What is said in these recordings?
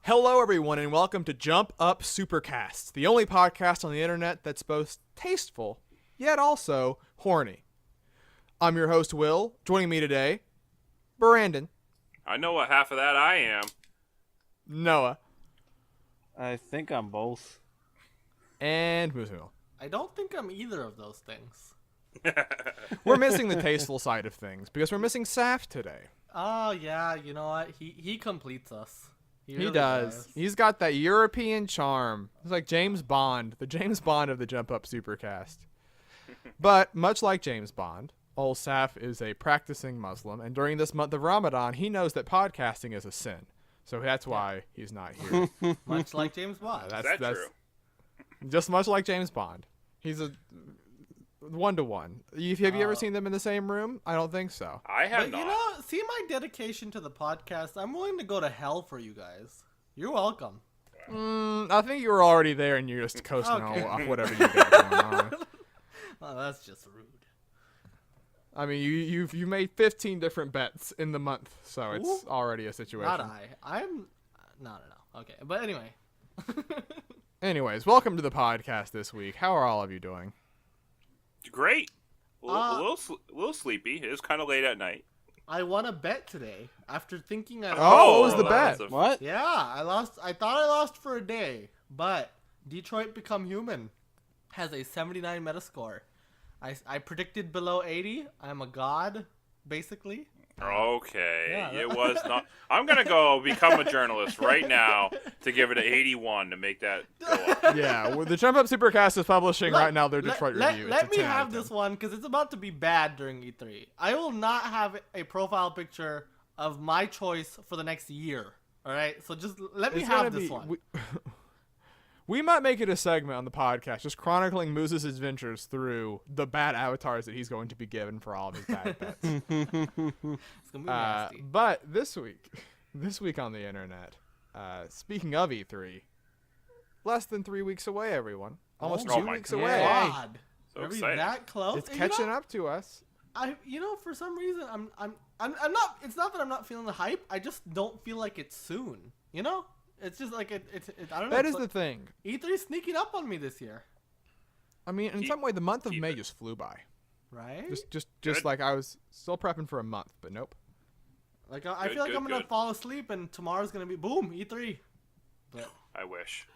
Hello, everyone, and welcome to Jump Up Supercast, the only podcast on the internet that's both tasteful, yet also horny. I'm your host, Will. Joining me today, Brandon. I know what half of that I am. Noah. I think I'm both. And Musil. I don't think I'm either of those things. We're missing the tasteful side of things because we're missing Saf today. Oh, yeah, you know what? He completes us. He really does. He's got that European charm. He's like James Bond, the James Bond of the Jump Up Supercast. But much like James Bond, old Saf is a practicing Muslim, and during this month of Ramadan, he knows that podcasting is a sin. So that's why he's not here. Much like James Bond. That's true. Just much like James Bond. He's a one-to-one. Have you ever seen them in the same room? I don't think so. I have But not. you know, see my dedication to the podcast. I'm willing to go to hell for you guys. You're welcome. I think you were already there, and you're just coasting Okay. off whatever you got going on. Oh, that's just rude. I mean, you made 15 different bets in the month, so it's already a situation. Not I. I'm... No. Okay, but anyway. Anyways, welcome to the podcast this week. How are all of you doing? Great. A little sleepy. It is kind of late at night. I won a bet today after thinking I Oh, what was the that bet? What? Yeah, I lost. I thought I lost for a day, but Detroit Become Human has a 79 Metascore. I predicted below 80. I'm a god, basically. Okay. Yeah. It was not. I'm going to go become a journalist right now to give it an 81 to make that go up. Yeah, well, the Jump Up Supercast is publishing Look, right now their Detroit review. Let It's a me 10 out have of this 10. one because it's about to be bad during E3. I will not have a profile picture of my choice for the next year. All right, so just let me It's have gonna this be- one. We might make it a segment on the podcast, just chronicling Moose's adventures through the bad avatars that he's going to be given for all of his bad bets. It's gonna be nasty. But this week on the internet, speaking of E3, less than 3 weeks away, everyone. Almost Oh 2 my weeks God. away. God, So are we excited. that close? It's And catching up to us. For some reason, I'm not. It's not that I'm not feeling the hype. I just don't feel like it's soon. You know, it's just like it's I don't know. That it's is the like thing. E3 sneaking up on me this year, I mean, in Keep- some way, the month of keep May it. just flew by. right? Just Good. like I was still prepping for a month, but nope. Like I Good, feel like good, I'm gonna good. fall asleep and tomorrow's gonna be boom E3. But I wish.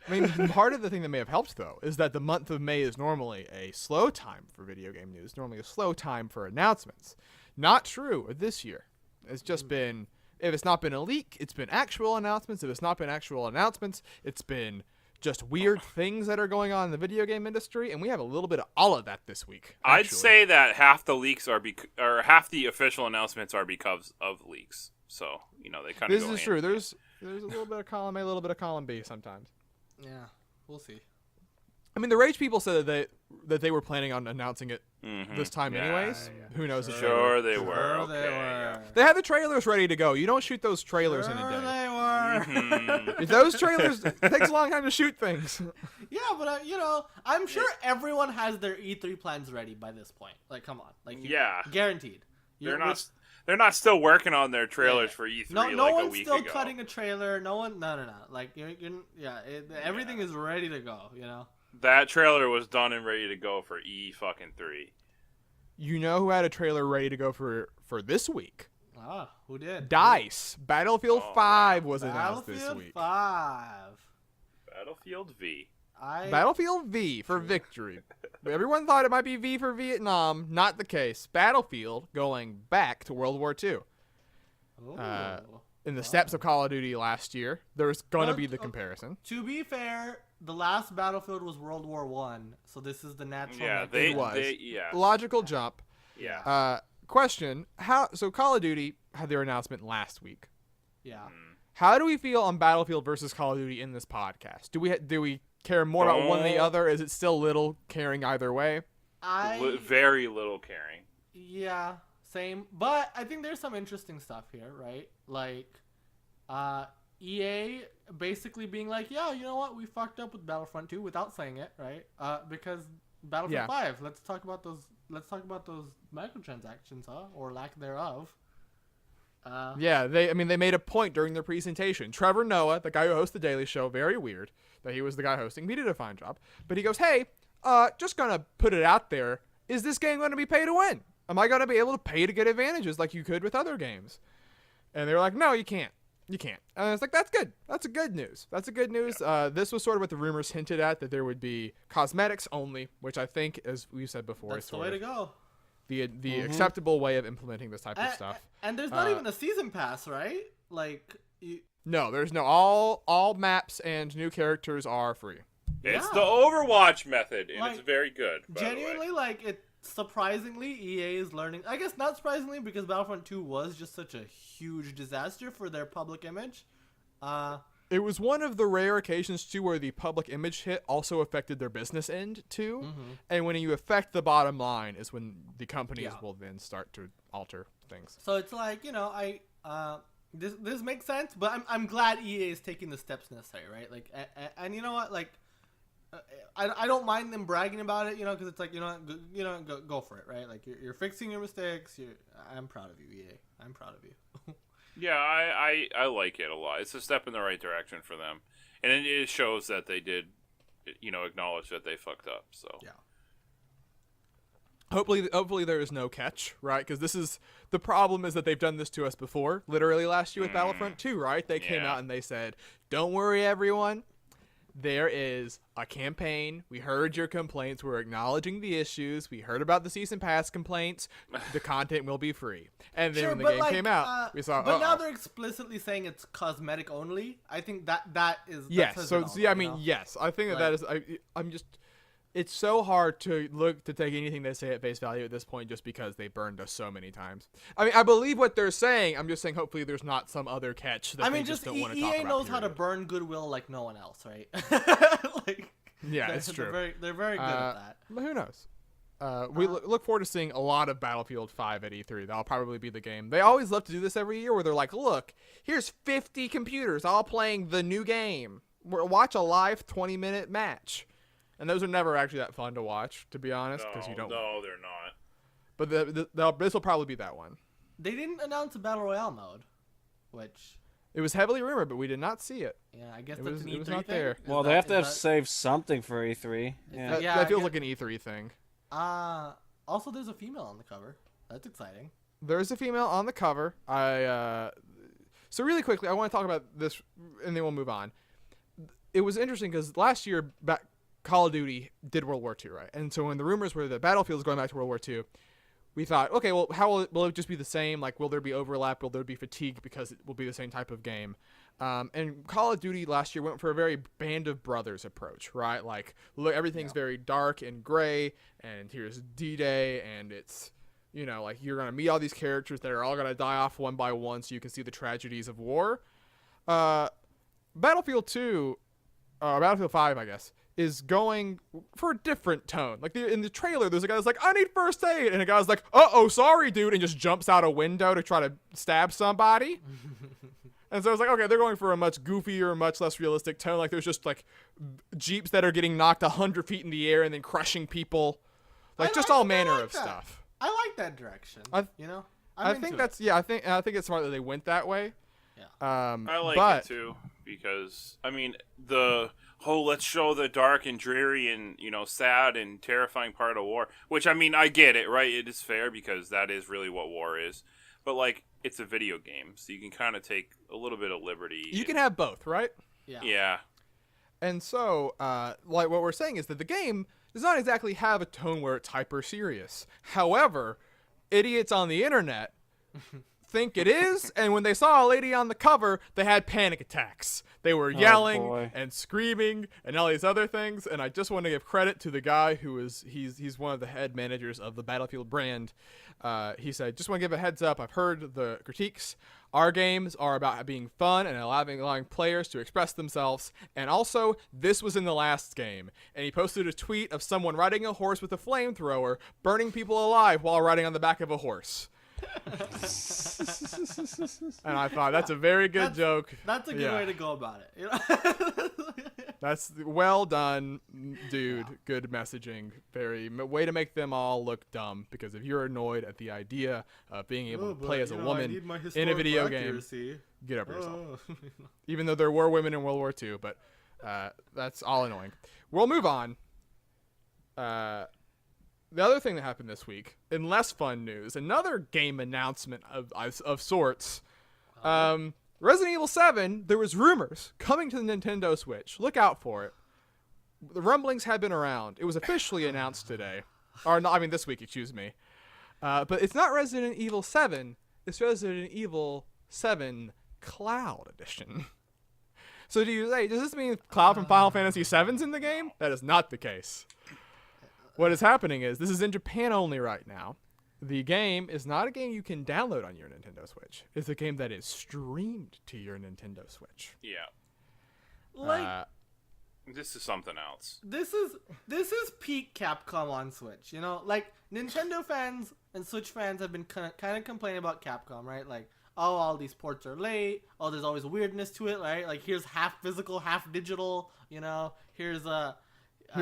I mean, part of the thing that may have helped, though, is that the month of May is normally a slow time for video game news, normally a slow time for announcements. Not true this year. It's just been, if it's not been a leak, it's been actual announcements. If it's not been actual announcements, it's been just weird things that are going on in the video game industry, and we have a little bit of all of that this week. I'd actually. say that half the leaks are or half the official announcements are because of leaks. So, they kind of This go is hand true. in hand. There's a little bit of column A, a little bit of column B sometimes. yeah, we'll see. I mean, the Rage people said that they were planning on announcing it Mhm. this time Yeah. anyways. Yeah. Who knows if they Sure were. they were. Sure they Okay. were. They had the trailers ready to go. You don't shoot those trailers in Sure a day. they were. Mhm. If those trailers, it takes a long time to shoot things. Yeah, but I'm sure everyone has their E3 plans ready by this point. Like, come on, like Yeah. guaranteed. They're not still working on their trailers Yeah. for E3 No like a one's week still ago. cutting a trailer. No. Like everything is ready to go. That trailer was done and ready to go for E3. You know who had a trailer ready to go for this week? Ah, who did? DICE. Battlefield Oh, 5 was announced this Battlefield week. 5. Battlefield V. Battlefield V for victory. Everyone thought it might be V for Vietnam. Not the case. Battlefield going back to World War II. Ooh. In the steps of Call of Duty last year, there's going to Well, be the comparison. To be fair, the last Battlefield was World War One, so this is the natural. Yeah, next they one. yeah. Logical jump. Yeah. Question: So Call of Duty had their announcement last week. Yeah. How do we feel on Battlefield versus Call of Duty in this podcast? Do we care more about one than the other? Is it still little caring either way? Very little caring. Yeah, same. But I think there's some interesting stuff here, right? Like, EA basically being like, yeah, you know what? We fucked up with Battlefront 2 without saying it, right? Because Battlefield Yeah. 5. Let's talk about those microtransactions, or lack thereof. Yeah, they made a point during their presentation. Trevor Noah, the guy who hosts the Daily Show, very weird that he was the guy hosting. He did a fine job, but he goes, "Hey, just gonna put it out there. Is this game going to be pay to win? Am I going to be able to pay to get advantages like you could with other games?" And they were like, "No, you can't. You can't." And I was like, "That's good. That's a good news. That's a good news." Yeah. This was sort of what the rumors hinted at, that there would be cosmetics only, which I think, as we said before, That's is the sort way of to go. the acceptable way of implementing this type of stuff. And there's not even a season pass, right? Like, No, there's no all maps and new characters are free. It's Yeah. the Overwatch method, and Like, it's very good. By genuinely, like, it surprisingly, EA is learning. I guess not surprisingly, because Battlefront 2 was just such a huge disaster for their public image. It was one of the rare occasions too where the public image hit also affected their business end too. And when you affect the bottom line is when the companies will then start to alter things. So it's like, this makes sense, but I'm glad EA is taking the steps necessary, right? Like, and you know what, like, I don't mind them bragging about it, because it's like, go for it, right? Like, you're fixing your mistakes. I'm proud of you, EA. I'm proud of you. Yeah, I like it a lot. It's a step in the right direction for them, and it shows that they did, acknowledge that they fucked up. So Yeah. Hopefully there is no catch, right? Because this is the problem, is that they've done this to us before. Literally last year with Battlefront 2, right? They came out and they said, "Don't worry, everyone. There is a campaign. We heard your complaints. We're acknowledging the issues. We heard about the season pass complaints. The content will be free." And then Sure, when the but game like, came out, we saw. But now they're explicitly saying it's cosmetic only. I think that is. Yes. That So says it yeah, all, I mean, yes. I think Like- that is. I'm just. It's so hard to take anything they say at face value at this point, just because they burned us so many times. I mean, I believe what they're saying. I'm just saying, hopefully, there's not some other catch that I mean, they just don't want to EA talk about. knows how to period. burn goodwill like no one else, right? Like, Yeah, it's true. They're very good at that. But who knows? We look forward to seeing a lot of Battlefield 5 at E3. That'll probably be the game. They always love to do this every year, where they're like, "Look, here's 50 computers all playing the new game. Watch a live 20-minute match." And those are never actually that fun to watch, to be honest, because you don't. No, they're not. But this will probably be that one. They didn't announce a battle royale mode, which It was heavily rumored, but we did not see it. I guess It that's was- an it E3 was not thing? there. Is Well, that- they have to is that- save something for E3. Yeah. That, Yeah, that I feels get- like an E3 thing. Also, there's a female on the cover. That's exciting. There's a female on the cover. So really quickly, I want to talk about this, and then we'll move on. It was interesting because last year, Call of Duty did World War II, right? And so when the rumors were that Battlefield is going back to World War II, we thought, okay, well, how will it just be the same? Like, will there be overlap? Will there be fatigue because it will be the same type of game? And Call of Duty last year went for a very Band of Brothers approach, right? Like, look, everything's very dark and gray, and here's D-Day, and it's, like, you're going to meet all these characters that are all going to die off one by one so you can see the tragedies of war. Battlefield 2, Battlefield 5, I guess, is going for a different tone. Like, in the trailer, there's a guy that's like, "I need first aid," and a guy's like, "Uh-oh, sorry, dude," and just jumps out a window to try to stab somebody. And so I was like, okay, they're going for a much goofier, much less realistic tone. Like, there's just, like, jeeps that are getting knocked 100 feet in the air and then crushing people. Like, just all manner of stuff. I like that direction. I think that's, I think it's smart that they went that way. Yeah. I like but, it too, because I mean let's show the dark and dreary and sad and terrifying part of war. Which, I mean, I get it, right? It is fair because that is really what war is. But like, it's a video game, so you can kind of take a little bit of liberty. You can have both, right? Yeah. And so, like, what we're saying is that the game does not exactly have a tone where it's hyper serious. However, idiots on the internet think it is, and when they saw a lady on the cover, they had panic attacks. They were yelling and screaming and all these other things, and I just want to give credit to the guy who he's one of the head managers of the Battlefield brand. He said, "Just want to give a heads up, I've heard the critiques. Our games are about being fun and allowing players to express themselves, and also, this was in the last game." And he posted a tweet of someone riding a horse with a flamethrower, burning people alive while riding on the back of a horse. And I thought, that's a very good joke. That's a good Yeah. way to go about it. That's well done, dude. Yeah. Good messaging. Way to make them all look dumb. Because if you're annoyed at the idea of being able to play as a woman in a video game, get over yourself. Even though there were women in World War II, but that's all annoying. We'll move on. The other thing that happened this week, in less fun news, another game announcement of sorts. Resident Evil 7, there was rumors coming to the Nintendo Switch. Look out for it. The rumblings have been around. It was officially announced today. This week, excuse me. But it's not Resident Evil 7. It's Resident Evil 7 Cloud Edition. So does this mean Cloud from Final Fantasy VII's in the game? That is not the case. What is happening is, this is in Japan only right now. The game is not a game you can download on your Nintendo Switch. It's a game that is streamed to your Nintendo Switch. Yeah. This is something else. This is peak Capcom on Switch. You know, like Nintendo fans and Switch fans have been kind of complaining about Capcom, right? Like, oh, all these ports are late. Oh, there's always weirdness to it, right? Like, here's half physical, half digital. You know, here's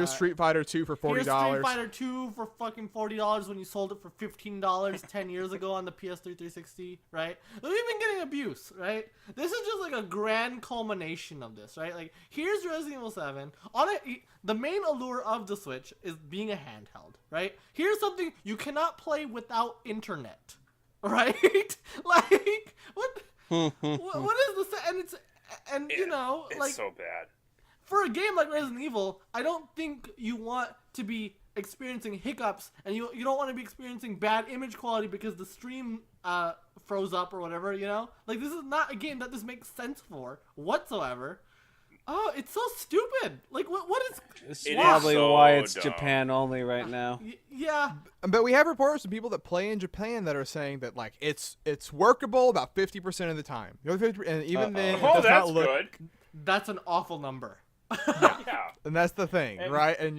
Street Fighter 2 for $40. Here's Street Fighter 2 for fucking $40 when you sold it for $15 10 years ago on the PS3 360, right? We've been getting abuse, right? This is just like a grand culmination of this, right? Like, here's Resident Evil 7. The main allure of the Switch is being a handheld, right? Here's something you cannot play without internet, right? Like, what is this? It's so bad. For a game like Resident Evil, I don't think you want to be experiencing hiccups, and you don't want to be experiencing bad image quality because the stream froze up or whatever, you know? Like, this is not a game that this makes sense for whatsoever. Oh, it's so stupid. Like, what is... It's probably why it's dumb. Japan only right now. Yeah. But we have reports of people that play in Japan that are saying that, like, it's workable about 50% of the time. And even then, it does not look... good. That's an awful number. Yeah. And that's the thing, right? And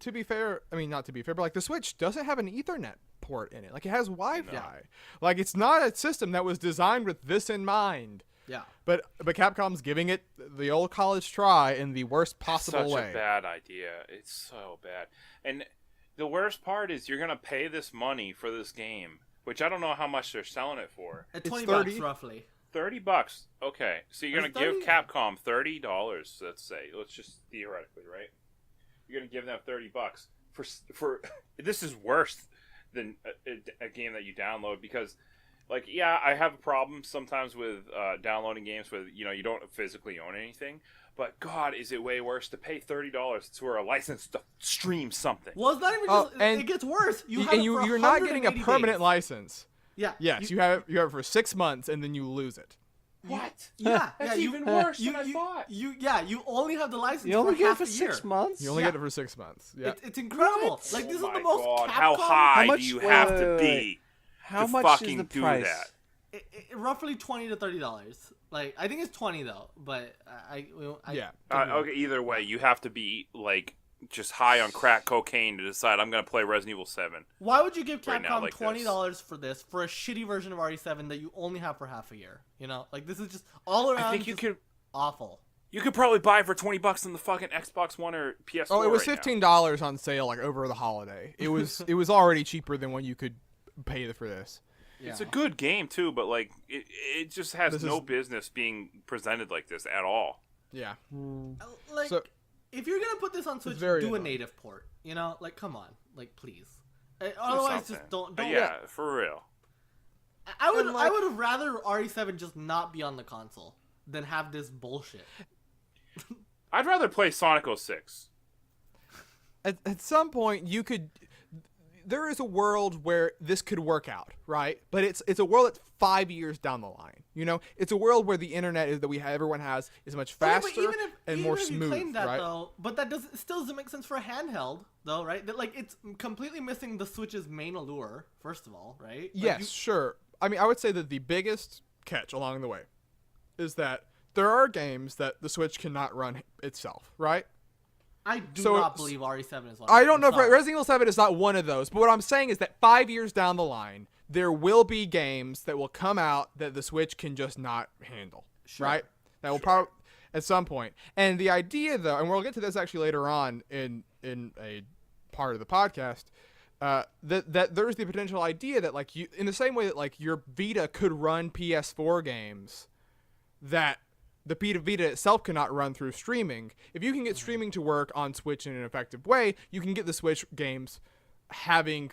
to be fair, not to be fair, but like the Switch doesn't have an Ethernet port in it. Like, it has Wi-Fi. No. Like, it's not a system that was designed with this in mind. Yeah. But Capcom's giving it the old college try in the worst possible way. Such a bad idea. It's so bad. And the worst part is you're gonna pay this money for this game, which I don't know how much they're selling it for. At $20 roughly. $30. Okay, so you're gonna give Capcom $30. Let's say, let's just theoretically, right? You're gonna give them $30 for this is worse than a game that you download because, like, yeah, I have a problem sometimes with downloading games with you don't physically own anything. But God, is it way worse to pay $30 for a license to stream something? Well, it's not even just. It gets worse. You're not getting a permanent license. Yeah. Yes, you have it for 6 months and then you lose it. What? Yeah, that's even worse than I thought. You only have the license. You only for get half it a for year. 6 months. You only get it for 6 months. Yeah, it's incredible. What? Like, this is Oh the my most God. Capcom. How high much- do you have to be How to much fucking is the do price? that? Roughly $20 to $30. Like, I think it's 20 though, but yeah. Okay, either way, you have to be like just high on crack cocaine to decide I'm gonna play Resident Evil 7. Why would you give Capcom Right now, like $20 for this for a shitty version of RE7 that you only have for half a year? You know, like, this is just all around. I think you could awful. You could probably buy it for $20 on the fucking Xbox One or PS4. Oh, it was right $15 on sale like over the holiday. It was already cheaper than what you could pay for this. Yeah. It's a good game too, but like it just has no business being presented like this at all. Yeah. Like, so, if you're gonna put this on Switch, do a native port. You know, like, come on, like, please. Otherwise, just don't. Yeah, for real. I would have rather RE7 just not be on the console than have this bullshit. I'd rather play Sonic 06. At some point, you could. There is a world where this could work out, right? But it's a world that's 5 years down the line. You know, it's a world where the internet everyone has is much faster and more smooth, claim that, right? Though, but that still doesn't make sense for a handheld, though, right? That, like, it's completely missing the Switch's main allure. First of all, right? Yes, sure. I mean, I would say that the biggest catch along the way is that there are games that the Switch cannot run itself, right? I do not believe RE7 is one of those. I don't know if Resident Evil 7 is not one of those, but what I'm saying is that 5 years down the line, there will be games that will come out that the Switch can just not handle, right? That will probably, at some point. And the idea, though, and we'll get to this actually later on in a part of the podcast, that there's the potential idea that, like, you, in the same way that, like, your Vita could run PS4 games that the Vita itself cannot run through streaming. If you can get streaming to work on Switch in an effective way, you can get the Switch games having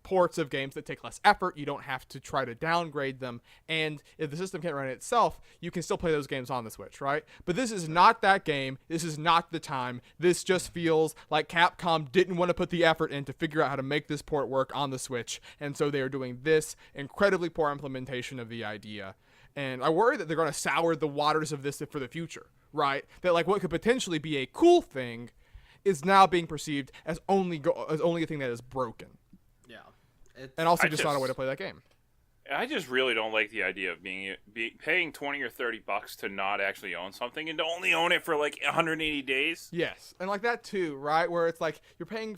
ports of games that take less effort. You don't have to try to downgrade them. And if the system can't run it itself, you can still play those games on the Switch, right? But this is not that game. This is not the time. This just feels like Capcom didn't want to put the effort in to figure out how to make this port work on the Switch. And so they are doing this incredibly poor implementation of the idea. And I worry that they're going to sour the waters of this for the future, right? That, like, what could potentially be a cool thing is now being perceived as only a thing that is broken. Yeah. And also just not a way to play that game. I just really don't like the idea of paying $20 or $30 to not actually own something and to only own it for like 180 days. Yes, and like that too, right? Where it's like you're paying.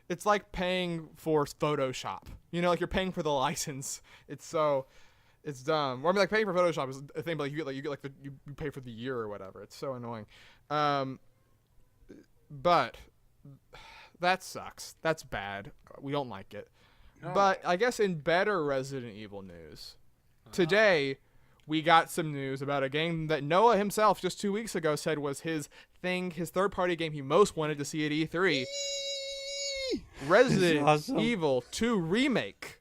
It's like paying for Photoshop. You know, like you're paying for the license. It's dumb. Or I mean, like paying for Photoshop is a thing, but you pay for the year or whatever. It's so annoying. But that sucks. That's bad. We don't like it. No. But I guess in better Resident Evil news, today we got some news about a game that Noah himself just 2 weeks ago said was his third-party game he most wanted to see at E3. Resident Evil 2 Remake.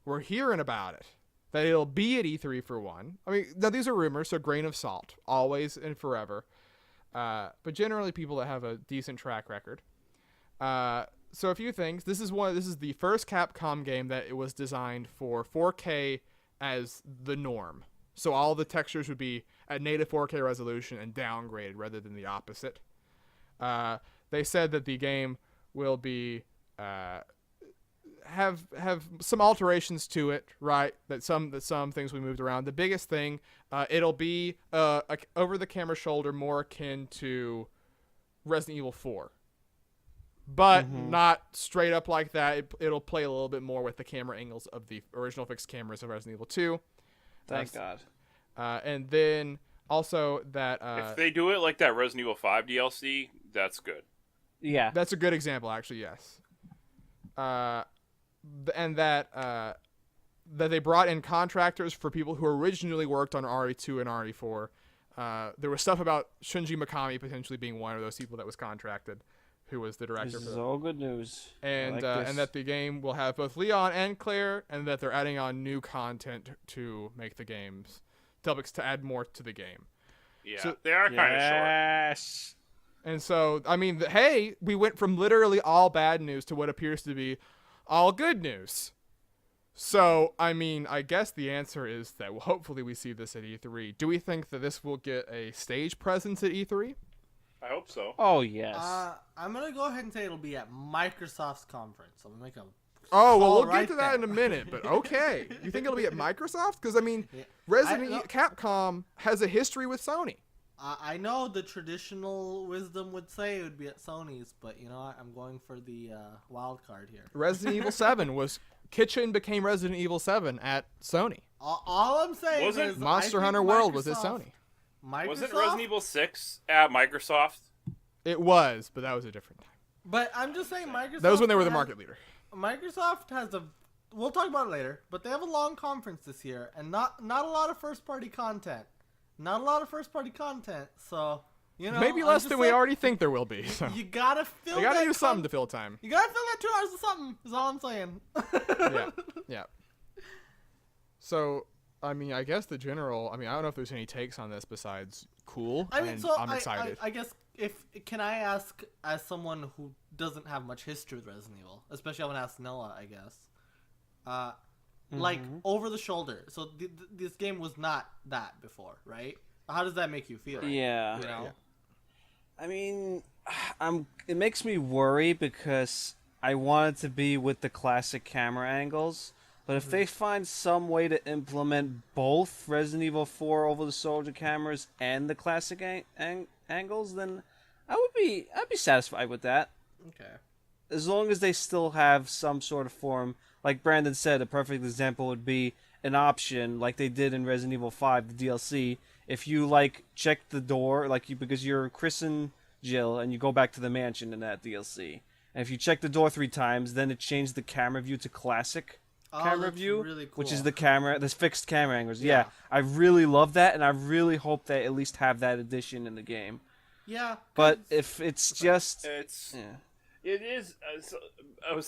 We're hearing about it. That it'll be at E3 for one. I mean, now these are rumors, so grain of salt, always and forever. But generally, people that have a decent track record. So a few things. This is the first Capcom game that it was designed for 4K as the norm. So all the textures would be at native 4K resolution and downgraded rather than the opposite. They said that the game will be have some alterations to it, right? That some things we moved around. The biggest thing, it'll be over the camera shoulder, more akin to Resident Evil 4. But not straight up like that. It'll play a little bit more with the camera angles of the original fixed cameras of Resident Evil 2. Thank God. And then also that... if they do it like that Resident Evil 5 DLC, that's good. Yeah. That's a good example, actually, yes. And that they brought in contractors for people who originally worked on RE2 and RE4. There was stuff about Shinji Mikami potentially being one of those people that was contracted, who was the director. This is all good news. And and that the game will have both Leon and Claire, and that they're adding on new content to make the games, to add more to the game. Yeah, so, they are kind of short. Yes. And so, I mean, hey, we went from literally all bad news to what appears to be all good news. So, I mean, I guess the answer is that hopefully we see this at E3. Do we think that this will get a stage presence at E3? I hope so. Oh, yes. I'm going to go ahead and say it'll be at Microsoft's conference. I'm going to make a Oh, well, we'll get to that in a minute, but okay. You think it'll be at Microsoft? Because, I mean, Capcom has a history with Sony. I know the traditional wisdom would say it would be at Sony's, but, you know, I'm going for the wild card here. Resident Evil 7 Kitchen became Resident Evil 7 at Sony. All I'm saying is Monster Hunter World was at Sony. Wasn't Resident Evil 6 at Microsoft? It was, but that was a different time. But I'm just saying Microsoft... That was when they were the market leader. Microsoft has a... We'll talk about it later, but they have a long conference this year, and not a lot of first-party content. Not a lot of first-party content, so... You know, maybe less than we already think there will be. So. You gotta fill they gotta do something to fill time. You gotta fill that 2 hours of something, is all I'm saying. Yeah. So... I mean, I guess I don't know if there's any takes on this besides cool. I'm excited. I guess can I ask, as someone who doesn't have much history with Resident Evil, especially I want to ask Noah, I guess. Like over the shoulder. So this game was not that before, right? How does that make you feel? Yeah. You know? I mean, it makes me worry because I want it to be with the classic camera angles. But if they find some way to implement both Resident Evil 4 over the shoulder cameras and the classic angles, then I'd be satisfied with that. Okay. As long as they still have some sort of form, like Brandon said, a perfect example would be an option like they did in Resident Evil 5, the DLC. if you like check the door, because you're Chris and Jill, and you go back to the mansion in that DLC, and if you check the door 3 times, then it changed the camera view to classic camera that's view, really cool. which is this fixed camera angles. Yeah. I really love that, and I really hope they at least have that addition in the game. Yeah. But if it's just, It's yeah. it is.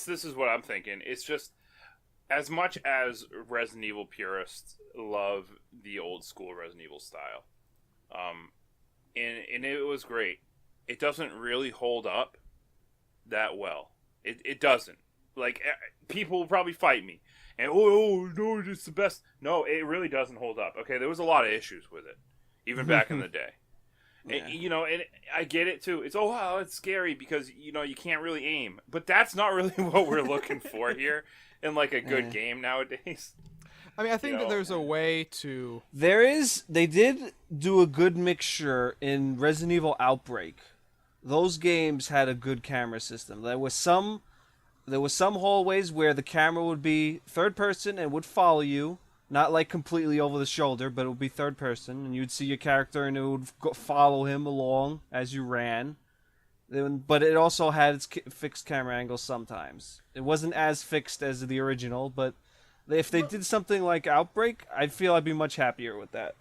This is what I'm thinking. It's just as much as Resident Evil purists love the old school Resident Evil style, and it was great. It doesn't really hold up that well. It doesn't. Like, people will probably fight me. And, oh, no, it's the best. No, it really doesn't hold up. Okay, there was a lot of issues with it, even back in the day. Yeah. And, and I get it, too. It's, wow, it's scary because, you can't really aim. But that's not really what we're looking for here in, like, a good game nowadays. I mean, I think that there's a way to... They did do a good mixture in Resident Evil Outbreak. Those games had a good camera system. There was some hallways where the camera would be third person and would follow you, not like completely over the shoulder, but it would be third person, and you'd see your character and it would follow him along as you ran. But it also had its fixed camera angles sometimes. It wasn't as fixed as the original, but if they did something like Outbreak, I'd feel I'd be much happier with that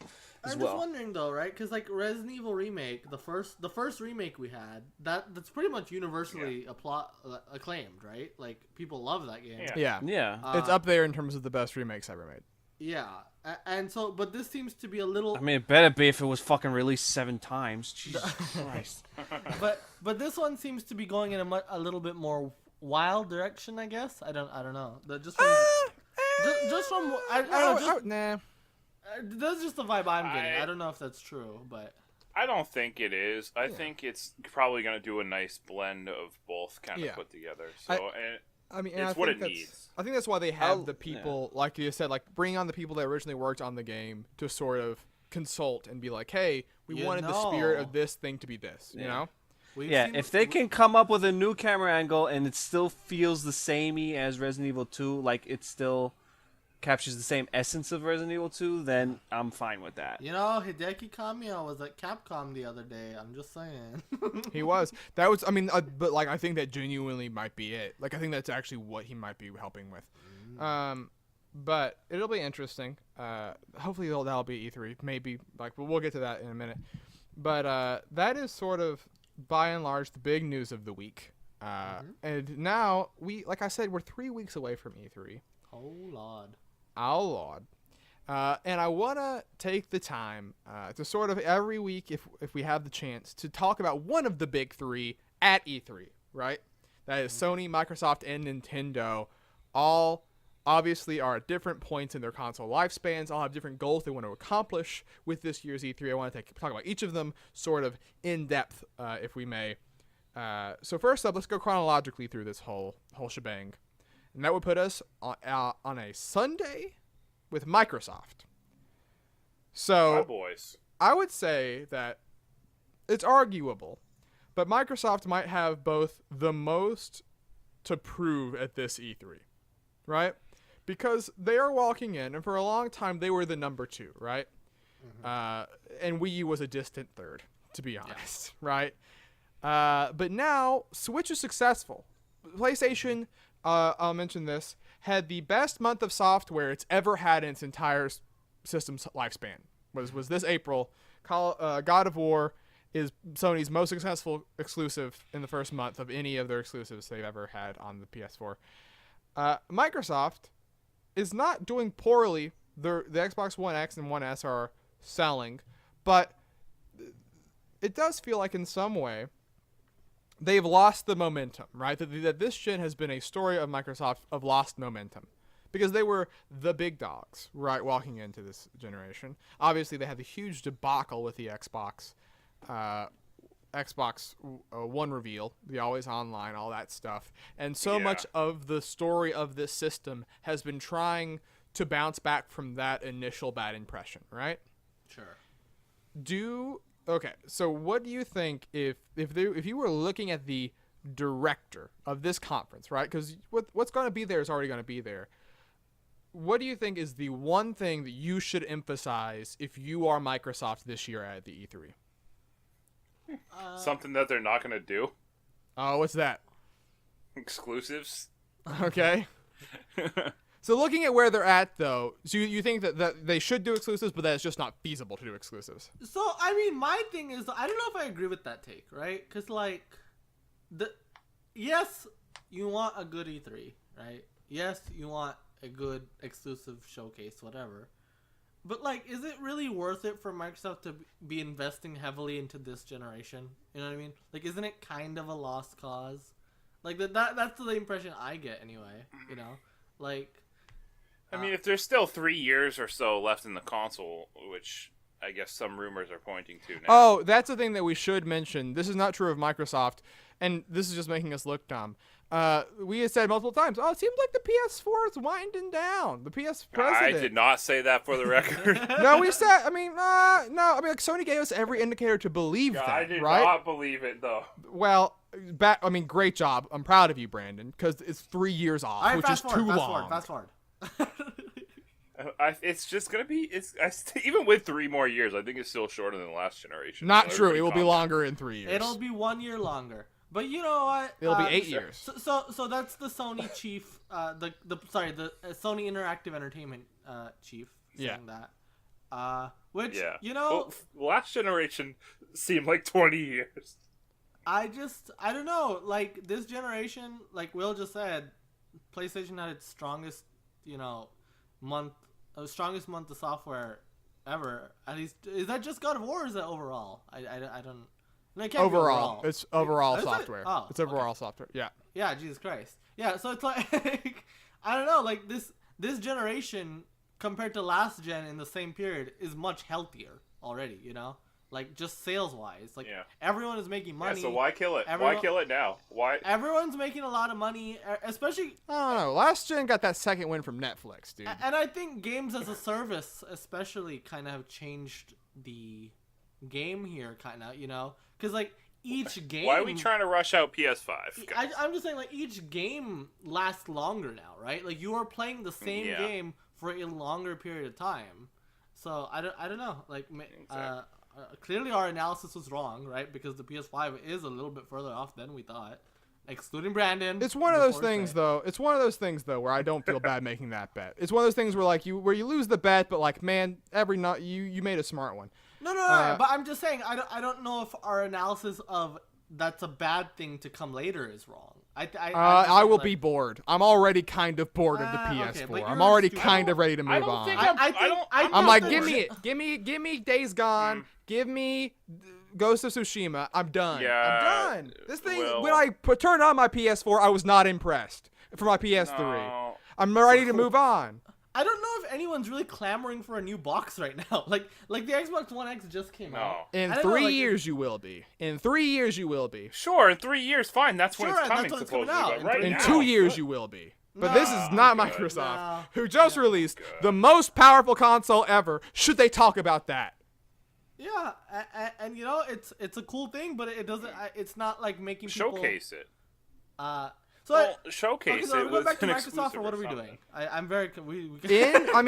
as I'm well. just wondering though, right? Because like Resident Evil remake, the first remake we had, that's pretty much universally acclaimed, right? Like people love that game. Yeah. Yeah. It's up there in terms of the best remakes ever made. Yeah, and so, but this seems to be a little. I mean, it better be if it was fucking released 7 times. Jesus Christ. But this one seems to be going in a little bit more wild direction, I guess. I don't know. Just from I don't know. Nah. That's just the vibe I'm getting. I don't know if that's true, but I don't think it is. I think it's probably going to do a nice blend of both kind of put together. So, I mean, it's what it needs. I think that's why they have the people, like you said, like bring on the people that originally worked on the game to sort of consult and be like, hey, we wanted the spirit of this thing to be this, you know? If they can come up with a new camera angle and it still feels the samey as Resident Evil 2, like it still captures the same essence of Resident Evil 2, then I'm fine with that. Hideki Kamiya was at Capcom the other day. I'm just saying. He was. That was. I mean, but like I think that genuinely might be it. Like I think that's actually what he might be helping with. But it'll be interesting. Hopefully that'll be E3. Maybe we'll get to that in a minute. But that is sort of by and large the big news of the week. And now like I said, we're 3 weeks away from E3. Oh Lord. Oh Lord. And I want to take the time to sort of every week, if we have the chance, to talk about one of the big 3 at E3, right? That is Sony, Microsoft, and Nintendo. All obviously are at different points in their console lifespans. All have different goals they want to accomplish with this year's E3. I want to talk about each of them sort of in depth, if we may. So first up, let's go chronologically through this whole shebang. And that would put us on a Sunday with Microsoft. So, My boys. I would say that it's arguable, but Microsoft might have both the most to prove at this E3, right? Because they are walking in, and for a long time they were the number 2, right? And Wii U was a distant third, to be honest, right? But now Switch is successful. PlayStation, I'll mention this, had the best month of software it's ever had in its entire system's lifespan. Was this April. God of War is Sony's most successful exclusive in the first month of any of their exclusives they've ever had on the PS4. Microsoft is not doing poorly. The Xbox One X and One S are selling, but it does feel like in some way they've lost the momentum, right? That this gen has been a story of Microsoft of lost momentum because they were the big dogs, right, walking into this generation. Obviously, they had the huge debacle with the Xbox One reveal, the always online, all that stuff. And so much of the story of this system has been trying to bounce back from that initial bad impression, right? Sure. Okay, so what do you think if you were looking at the director of this conference, right? Because what's going to be there is already going to be there. what do you think is the one thing that you should emphasize if you are Microsoft this year at the E3? Something that they're not going to do. Oh, what's that? Exclusives. Okay. So looking at where they're at, though, so you think that they should do exclusives, but that it's just not feasible to do exclusives. So, I mean, my thing is, I don't know if I agree with that take, right? Because, like, yes, you want a good E3, right? Yes, you want a good exclusive showcase, whatever. But, like, is it really worth it for Microsoft to be investing heavily into this generation? You know what I mean? Like, isn't it kind of a lost cause? Like, that's the impression I get, anyway, you know? Like... I mean, if there's still 3 years or so left in the console, which I guess some rumors are pointing to now. Oh, that's the thing that we should mention. This is not true of Microsoft, and this is just making us look dumb. We have said multiple times, oh, it seems like the PS4 is winding down. The PS president. I did not say that for the record. No, we said, like Sony gave us every indicator to believe that, I did right? not believe it, though. Well, great job. I'm proud of you, Brandon, because it's 3 years off, All right, which is too long. Fast forward. It's just gonna be. Even with 3 more years, I think it's still shorter than the last generation. Not So true. It everybody will be calm longer in 3 years. It'll be 1 year longer. But you know what? It'll be 8 years. So that's the Sony chief, the Sony Interactive Entertainment chief saying that. Which Yeah. you know, well, last generation seemed like 20 years. I don't know. Like this generation, like Will just said, PlayStation had its strongest, strongest month of software ever. At least, is that just God of War? Or is that overall? I don't. No, it can't be Overall, it's overall Is it? software. Oh, It's overall okay. software. Yeah. Yeah, Jesus Christ. Yeah, so it's like I don't know, like this generation compared to last gen in the same period is much healthier already, you know? Like just sales wise. Like everyone is making money. Yeah, so why kill it? Why kill it now? Why? Everyone's making a lot of money, especially I don't know. Last gen got that second win from Netflix, dude. and I think games as a service especially kind of have changed the game here kind of, you know? Cuz like each game Why are we trying to rush out PS5? I'm just saying, like, each game lasts longer now, right? Like, you are playing the same game for a longer period of time. So, I don't know. Like, clearly our analysis was wrong, right? Because the PS5 is a little bit further off than we thought. Excluding Brandon. It's one of those things, though. It's one of those things, though, where I don't feel bad making that bet. It's one of those things where, like, you lose the bet, but, like, man, every night you made a smart one. No, but I'm just saying, I don't know if our analysis of that's a bad thing to come later is wrong. I will be bored. I'm already kind of bored of the PS4. Okay, I'm already kind of ready to move on. I'm like, give me it. Give me Days Gone. Give me Ghost of Tsushima. I'm done. Yeah, I'm done. This thing, when I turned on my PS4, I was not impressed for my PS3. No. I'm ready to move on. I don't know if anyone's really clamoring for a new box right now. Like the Xbox One X just came out. In 3 years, you will be. In 3 years, you will be. Sure, in 3 years, fine. That's when it's coming, that's when it's supposedly. coming out. But right In now, 2 years, you will be. But this is not good. Microsoft, who just released the most powerful console ever. Should they talk about that? Yeah, and you know it's a cool thing, but it doesn't. It's not like making people showcase it. Okay, Showcase so are it we going with back to an Microsoft, exclusive or what are we something. doing? I'm very.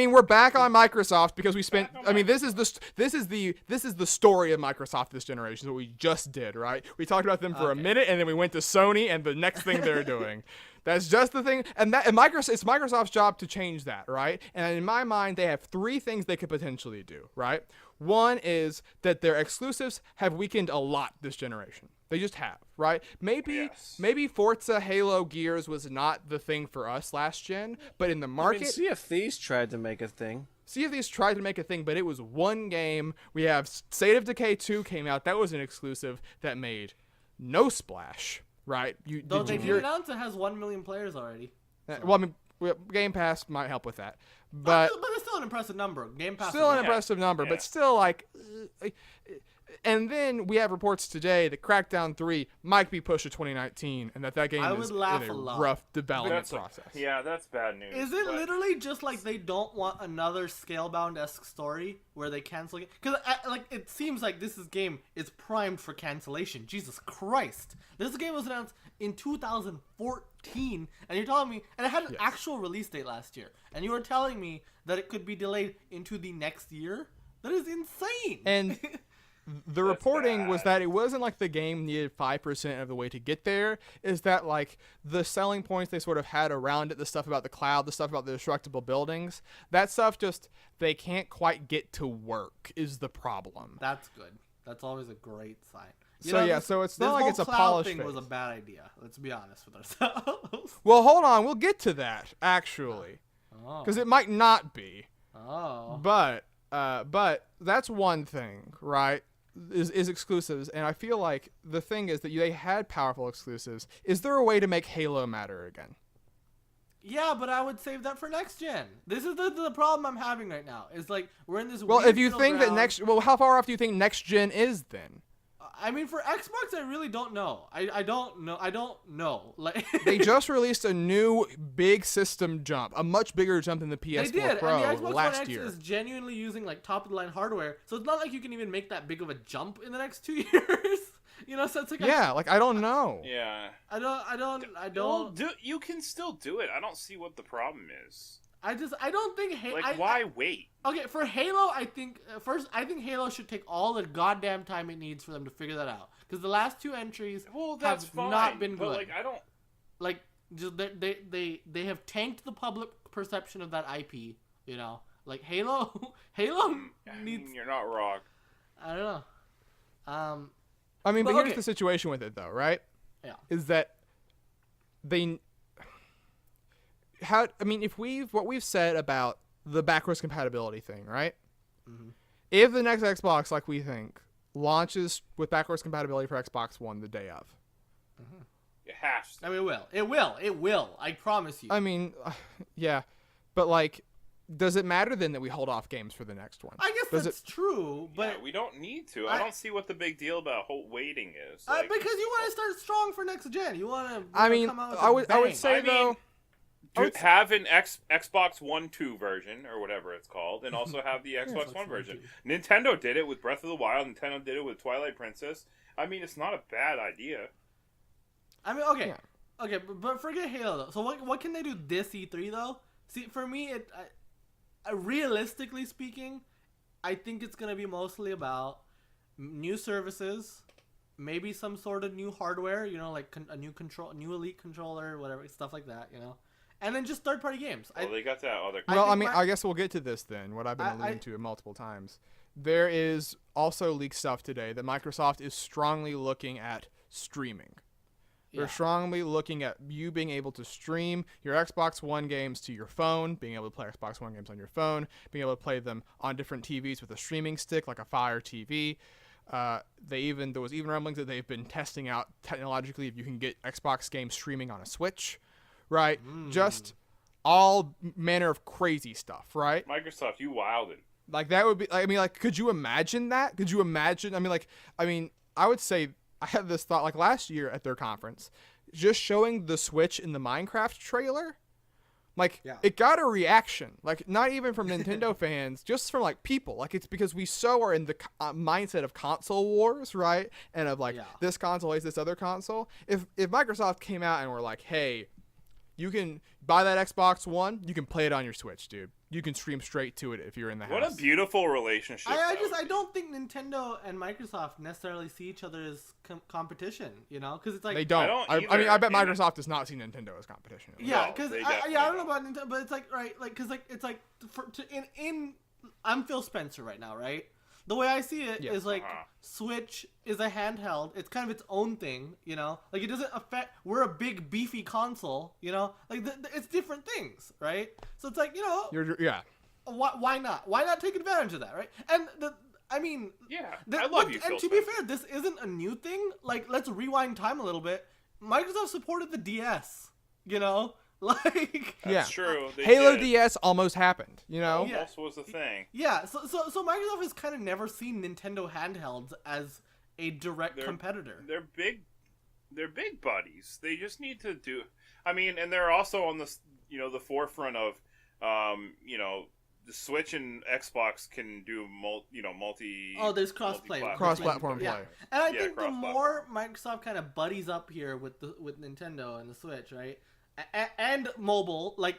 We're back on Microsoft because we spent. I mean, this is the story of Microsoft this generation. Is what we just did, right? We talked about them for a minute, and then we went to Sony and the next thing they're doing. That's just the thing, and it's Microsoft's job to change that, right? And in my mind, they have 3 things they could potentially do, right? One is that their exclusives have weakened a lot this generation. They just have, right? Maybe Forza, Halo, Gears was not the thing for us last gen, but in the market, Sea of Thieves tried to make a thing. Sea of Thieves tried to make a thing, but it was one game. We have State of Decay 2 came out. That was an exclusive that made no splash, right? Though they did announce it has 1 million players already. Well, I mean, Game Pass might help with that, but it's still an impressive number. Game Pass still an impressive number, but still, like, And then we have reports today that Crackdown 3 might be pushed to 2019, and that game I is would in laugh a a lot. rough development That's process. that's bad news. Is it but- literally just like they don't want another Scalebound-esque story where they cancel it? Because like it seems like game is primed for cancellation. Jesus Christ! This game was announced in 2014, and you're telling me, and it had an actual release date last year, and you were telling me that it could be delayed into the next year? That is insane. And the reporting was that it wasn't like the game needed 5% of the way to get there. Is that like the selling points they sort of had around it, the stuff about the cloud, the stuff about the destructible buildings, that stuff just they can't quite get to work is the problem. That's good. That's always a great sign. So it's not like it's a polished thing was a face. bad idea. Let's be honest with ourselves. Well, hold on, we'll get to that actually, because it might not be. But that's one thing, right? Is exclusives, and I feel like the thing is that they had powerful exclusives. Is there a way to make Halo matter again? Yeah, but I would save that for next gen. This is the problem I'm having right now. Is like we're in this. Well, weird if you middle think that ground. how far off do you think next gen is then? I mean, for Xbox, I really don't know. I don't know. I don't know. Like They just released a new big system jump, a much bigger jump than the they PS4 did, Pro and the Xbox last One X year. is genuinely using like top of the line hardware, so it's not like you can even make that big of a jump in the next 2 years. You know, so it's like Yeah, like I don't know. Yeah. I don't. Well, you can still do it. I don't see what the problem is. I don't think Like, why wait? Okay, for Halo, I think I think Halo should take all the goddamn time it needs for them to figure that out. Because the last two entries That's have fine, not been but good. like I don't. Like, just they have tanked the public perception of that IP. You know, like Halo needs. You're not wrong. I don't know. I mean, but But here's okay. the situation with it though, right? Yeah. Is that they if what we've said about the backwards compatibility thing, right? Mm-hmm. If the next Xbox, like we think, launches with backwards compatibility for Xbox One the day of, It has to. I mean, it will. I promise you. I mean, yeah, but like, does it matter then that we hold off games for the next one? I guess Does that's true, but Yeah, we don't need to. I don't see what the big deal about waiting is. because you want to start strong for next gen. You want to. I mean, come out with I a would bang. say I mean, though. have an Xbox One 2 version, or whatever it's called, and also have the Xbox One version. Nintendo did it with Breath of the Wild. Nintendo did it with Twilight Princess. I mean, it's not a bad idea. I mean, okay, Yeah. okay, but forget Halo though. So what can they do this E3 though? See, for me, realistically speaking, I think it's gonna be mostly about new services, maybe some sort of new hardware. You know, like a new Elite controller, whatever stuff like that. You know, and then just third-party games. Well, they got that other. Well, I think mean, my- I guess we'll get to this then. What I've been alluding to multiple times. There is also leaked stuff today that Microsoft is strongly looking at streaming. They're Yeah. strongly looking at you being able to stream your Xbox One games to your phone, being able to play Xbox One games on your phone, being able to play them on different TVs with a streaming stick like a Fire TV. There was even rumblings that they've been testing out technologically if you can get Xbox games streaming on a Switch, right? Just all manner of crazy stuff, right? Microsoft, you wildin'. Like that would be. I mean, like, could you imagine that? Could you imagine? I mean, I would say I had this thought like last year at their conference, just showing the Switch in the Minecraft trailer. Like, Yeah. it got a reaction, like, not even from Nintendo fans, just from, like, people. Like, it's because we so are in the mindset of console wars, right? And of, like, Yeah. this console hates this other console. If Microsoft came out and were like, hey, you can buy that Xbox One, you can play it on your Switch, dude. You can stream straight to it if you're in the house. What a beautiful relationship. I don't think Nintendo and Microsoft necessarily see each other as competition. You know, because it's like They don't. I don't I mean, I bet either. Microsoft does not see Nintendo as competition. Yeah, No, because they I definitely don't know don't. about Nintendo, but it's like right, like because like it's like I'm Phil Spencer right now, right? The way I see it is Yeah. like Switch is a handheld. It's kind of its own thing, you know. Like it doesn't affect. We're a big beefy console, you know. Like it's different things, right? So it's like Yeah. why not? Why not take advantage of that, right? And I mean, Yeah, I love you, And Phil to be Spencer. fair, this isn't a new thing. Like, let's rewind time a little bit. Microsoft supported the DS, you know? Like, That's true. They Halo did. DS almost happened. You know. Yeah. Almost was a thing. yeah. So Microsoft has kind of never seen Nintendo handhelds as a direct competitor. They're big. They're big buddies. They just need to do. I mean, and they're also on the the forefront of the Switch and Xbox can do multi. Oh, there's cross-play. Cross-platform Yeah. play. And I Yeah, think the cross-platform. more Microsoft kind of buddies up here with Nintendo and the Switch, right, and mobile, like,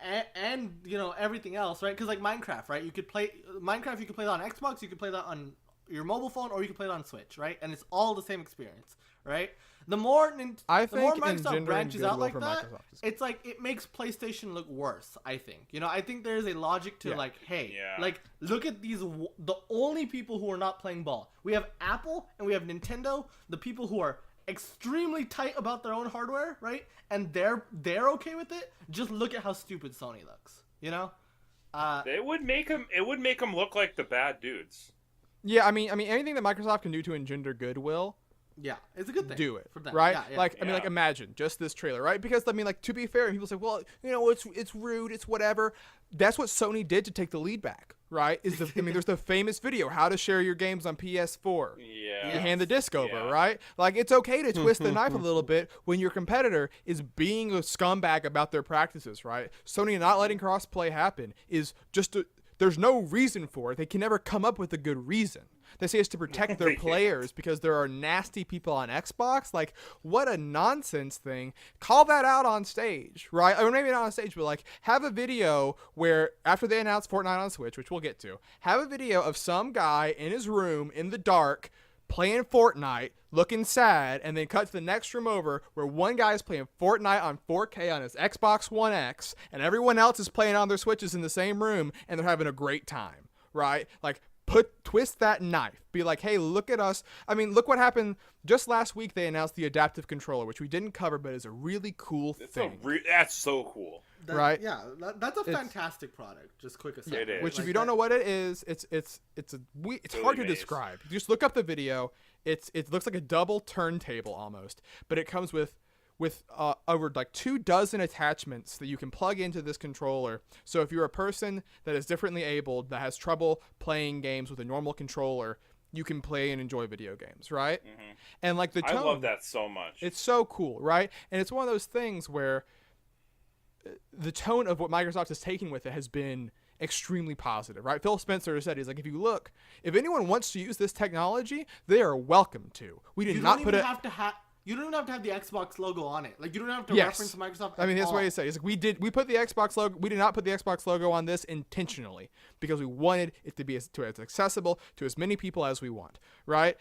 and everything else, right? Because like Minecraft, right? You could play Minecraft. You could play that on Xbox. You could play that on your mobile phone, or you could play it on Switch, right? And it's all the same experience, right? The more Microsoft branches out like that, it's like it makes PlayStation look worse. I think I think there's a logic to like, hey, like look at these. The only people who are not playing ball, we have Apple and we have Nintendo. The people who are extremely tight about their own hardware, right? And they're okay with it. Just look at how stupid Sony looks. It would make them look like the bad dudes. Yeah, I mean, anything that Microsoft can do to engender goodwill. Yeah, it's a good thing. Do it, for them. right? Yeah. Like, I mean, like, imagine just this trailer, right? Because, I mean, like, to be fair, people say, well, it's rude, it's whatever. That's what Sony did to take the lead back, right? There's the famous video, how to share your games on PS4. Yeah. You hand the disc over, right? Like, it's okay to twist the knife a little bit when your competitor is being a scumbag about their practices, right? Sony not letting crossplay happen is just there's no reason for it. They can never come up with a good reason. They say it's to protect their players because there are nasty people on Xbox. Like, what a nonsense thing. Call that out on stage, right? Or maybe not on stage, but like have a video where after they announce Fortnite on Switch, which we'll get to, have a video of some guy in his room in the dark playing Fortnite, looking sad, and then cut to the next room over where one guy is playing Fortnite on 4K on his Xbox One X, and everyone else is playing on their Switches in the same room, and they're having a great time, right? Like, twist that knife. Be like, hey, look at us. I mean, look what happened just last week. They announced the adaptive controller, which we didn't cover, but is a really cool thing. That's so cool. Right? Yeah, that's a fantastic product. Just quick aside. It is. Which, like if you don't know what it is, it's hard to describe. You just look up the video. It looks like a double turntable almost, but it comes with over like 24 attachments that you can plug into this controller. So if you're a person that is differently abled, that has trouble playing games with a normal controller, you can play and enjoy video games, right? Mm-hmm. And like the tone, I love that so much. It's so cool, right? And it's one of those things where the tone of what Microsoft is taking with it has been extremely positive, right? Phil Spencer said, he's like, if anyone wants to use this technology, they are welcome to. We did not put it. You don't even have to have the Xbox logo on it. Like, you don't have to Yes. reference Microsoft. I mean, that's what he said. He's like, we put the Xbox logo. We did not put the Xbox logo on this intentionally because we wanted it to be as accessible to as many people as we want, right?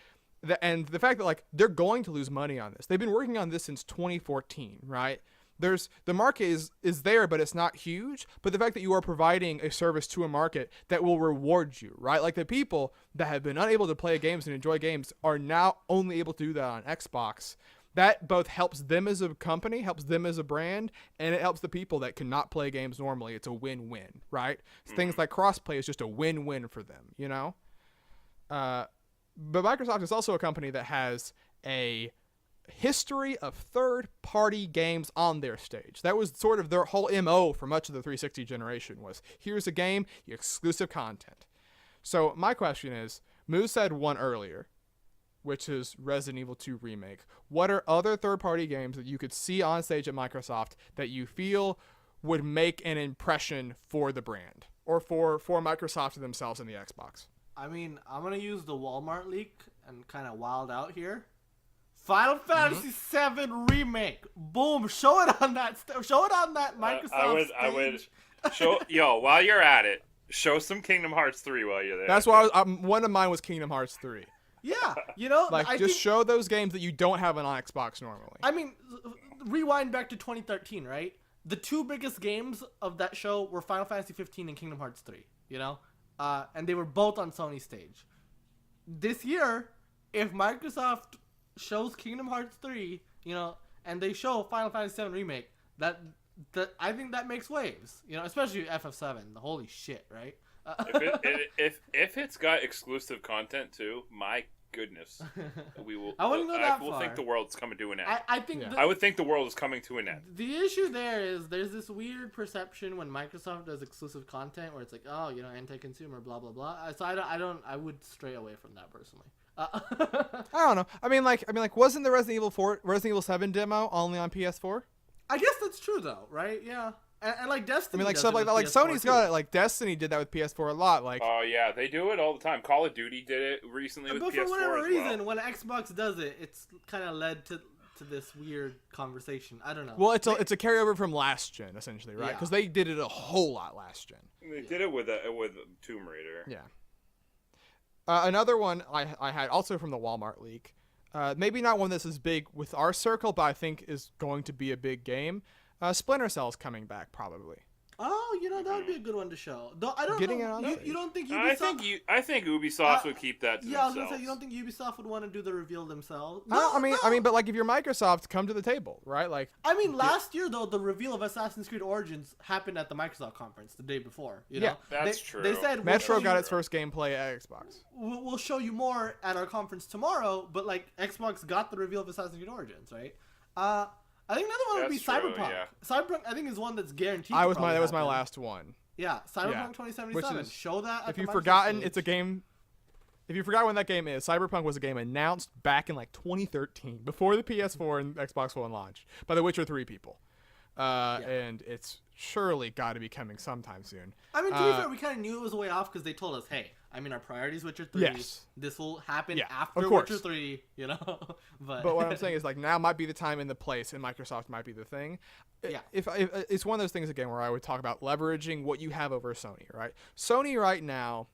And the fact that like they're going to lose money on this. They've been working on this since 2014, right? The market is there, but it's not huge. But the fact that you are providing a service to a market that will reward you, right? Like the people that have been unable to play games and enjoy games are now only able to do that on Xbox. That both helps them as a company, helps them as a brand, and it helps the people that cannot play games normally. It's a win-win, right? Things like crossplay is just a win-win for them, you know? But Microsoft is also a company that has a history of third-party games on their stage. That was sort of their whole MO for much of the 360 generation was, here's a game, exclusive content. So my question is, Moo said one earlier, which is Resident Evil 2 Remake. What are other third-party games that you could see on stage at Microsoft that you feel would make an impression for the brand or for Microsoft themselves and the Xbox? I mean, I'm going to use the Walmart leak and kind of wild out here. Final Fantasy VII Remake. Boom. Show it on that Microsoft I would stage. show, while you're at it, show some Kingdom Hearts 3 while you're there. That's why one of mine was Kingdom Hearts 3. Yeah, like I just think, show those games that you don't have on Xbox normally. I mean, rewind back to 2013, right? The two biggest games of that show were Final Fantasy 15 and Kingdom Hearts 3, and they were both on Sony stage. This year, if Microsoft shows Kingdom Hearts 3, and they show Final Fantasy 7 Remake, that I think that makes waves, especially FF7. Holy shit, right? If it's got exclusive content too, my goodness, we will. I wouldn't go that will far. think the world's coming to an end. I think Yeah. I would think the world is coming to an end. the issue there is there's this weird perception when Microsoft does exclusive content where it's like, oh, anti-consumer, blah blah blah. So I would stray away from that personally. I don't know. I mean, like, wasn't the Resident Evil 7 demo only on PS4? I guess that's true though, right? Yeah, and like I Destiny. mean, like does stuff it like with that. Like PS4 Sony's too. got it. Like Destiny did that with PS4 a lot. Like, Oh yeah, they do it all the time. Call of Duty did it recently with But PS4 for whatever as reason, well. when Xbox does it, it's kind of led to this weird conversation. I don't know. well, it's a carryover from last gen essentially, right? Yeah. Because they did it a whole lot last gen. They did it with Tomb Raider. Yeah. Another one I had also from the Walmart leak. Maybe not one that's as big with our circle, but I think is going to be a big game. Splinter Cell's coming back probably. Oh, that would be a good one to show. Though I don't Getting know. it on You don't think I Ubisoft? think Ubisoft would keep that to Yeah, I was themselves. gonna say you don't think Ubisoft would want to do the reveal themselves. I mean, no. but like if you're Microsoft, come to the table, right? Like, Last year though, the reveal of Assassin's Creed Origins happened at the Microsoft conference the day before. You know? Yeah, that's They true. said Metro we'll show got you- its first gameplay at Xbox. We'll show you more at our conference tomorrow. But like Xbox got the reveal of Assassin's Creed Origins, right? I think another one would be That's true, Cyberpunk. yeah. Cyberpunk, I think, is one that's guaranteed. That to was probably my happen. last one. Yeah, Cyberpunk Yeah. 2077. Which is- Show that. At If the you've Microsoft forgotten, stage. it's a game. If you forgot when that game is, Cyberpunk was a game announced back in like 2013, before the PS4 and Xbox One launched, by the Witcher 3 people. And it's surely got to be coming sometime soon. I mean, to be fair, we kind of knew it was a way off because they told us, "Hey, our priorities Witcher 3. Yes. This will happen Yeah, after of course. Witcher 3." But But what I'm saying is, like, now might be the time and the place, and Microsoft might be the thing. Yeah. If it's one of those things again where I would talk about leveraging what you have over Sony, right? Sony right now,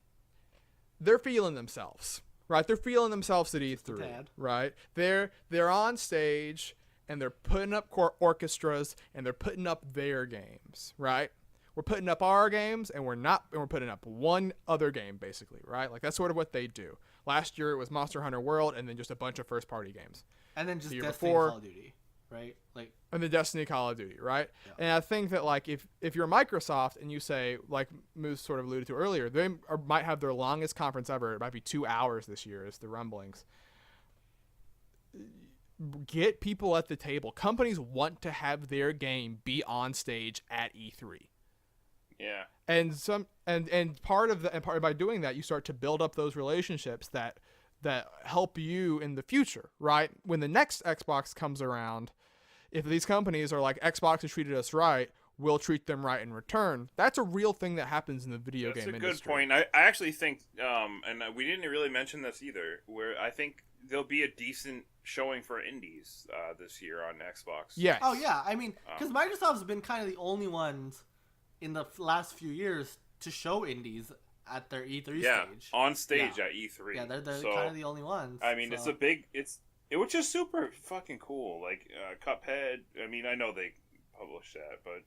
they're feeling themselves, right? They're feeling themselves at E3, tad. right? They're on stage and they're putting up orchestras and they're putting up their games, right? We're putting up our games and we're putting up one other game basically, right? Like that's sort of what they do. Last year it was Monster Hunter World and then just a bunch of first party games. and then just the year Destiny before- and Call of Duty, right? Like, And the Destiny, Call of Duty, right? Yeah. And I think that like if you're Microsoft and you say, like Moose sort of alluded to earlier, they might have their longest conference ever. It might be 2 hours this year, is the rumblings. Get people at the table. Companies want to have their game be on stage at E3. Yeah. And part by doing that, you start to build up those relationships that help you in the future, right? When the next Xbox comes around, if these companies are like, Xbox has treated us right, we'll treat them right in return. That's a real thing that happens in the video That's game a industry. good point. I actually think, and we didn't really mention this either, where I think there'll be a decent showing for indies this year on Xbox. Yes. oh yeah, I mean, because Microsoft's been kind of the only ones in the last few years to show indies at their E3 Yeah, stage. on stage Yeah. at E3. Yeah, they're So, kind of the only ones. I mean, so. it was just super fucking cool. Like Cuphead. I mean, I know they published that, but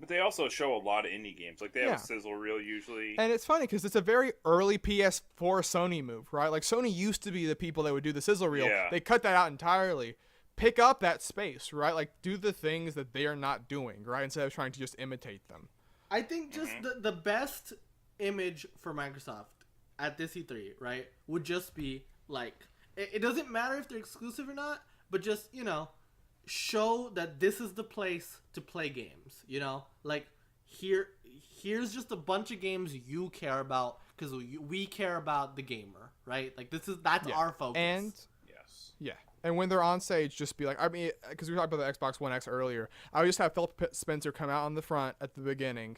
they also show a lot of indie games. Like they have Yeah. a sizzle reel usually. And it's funny because it's a very early PS4 Sony move, right? Like Sony used to be the people that would do the sizzle reel. Yeah. They cut that out entirely. Pick up that space, right? Like do the things that they are not doing, right? Instead of trying to just imitate them. I think just the best image for Microsoft at this E3, right, would just be like, it doesn't matter if they're exclusive or not, but just, show that this is the place to play games, like here's just a bunch of games you care about because we care about the gamer, right? Like that's Yeah. our focus. And Yes. yeah. And when they're on stage, just be like, I mean, because we talked about the Xbox One X earlier, I would just have Phil Spencer come out on the front at the beginning,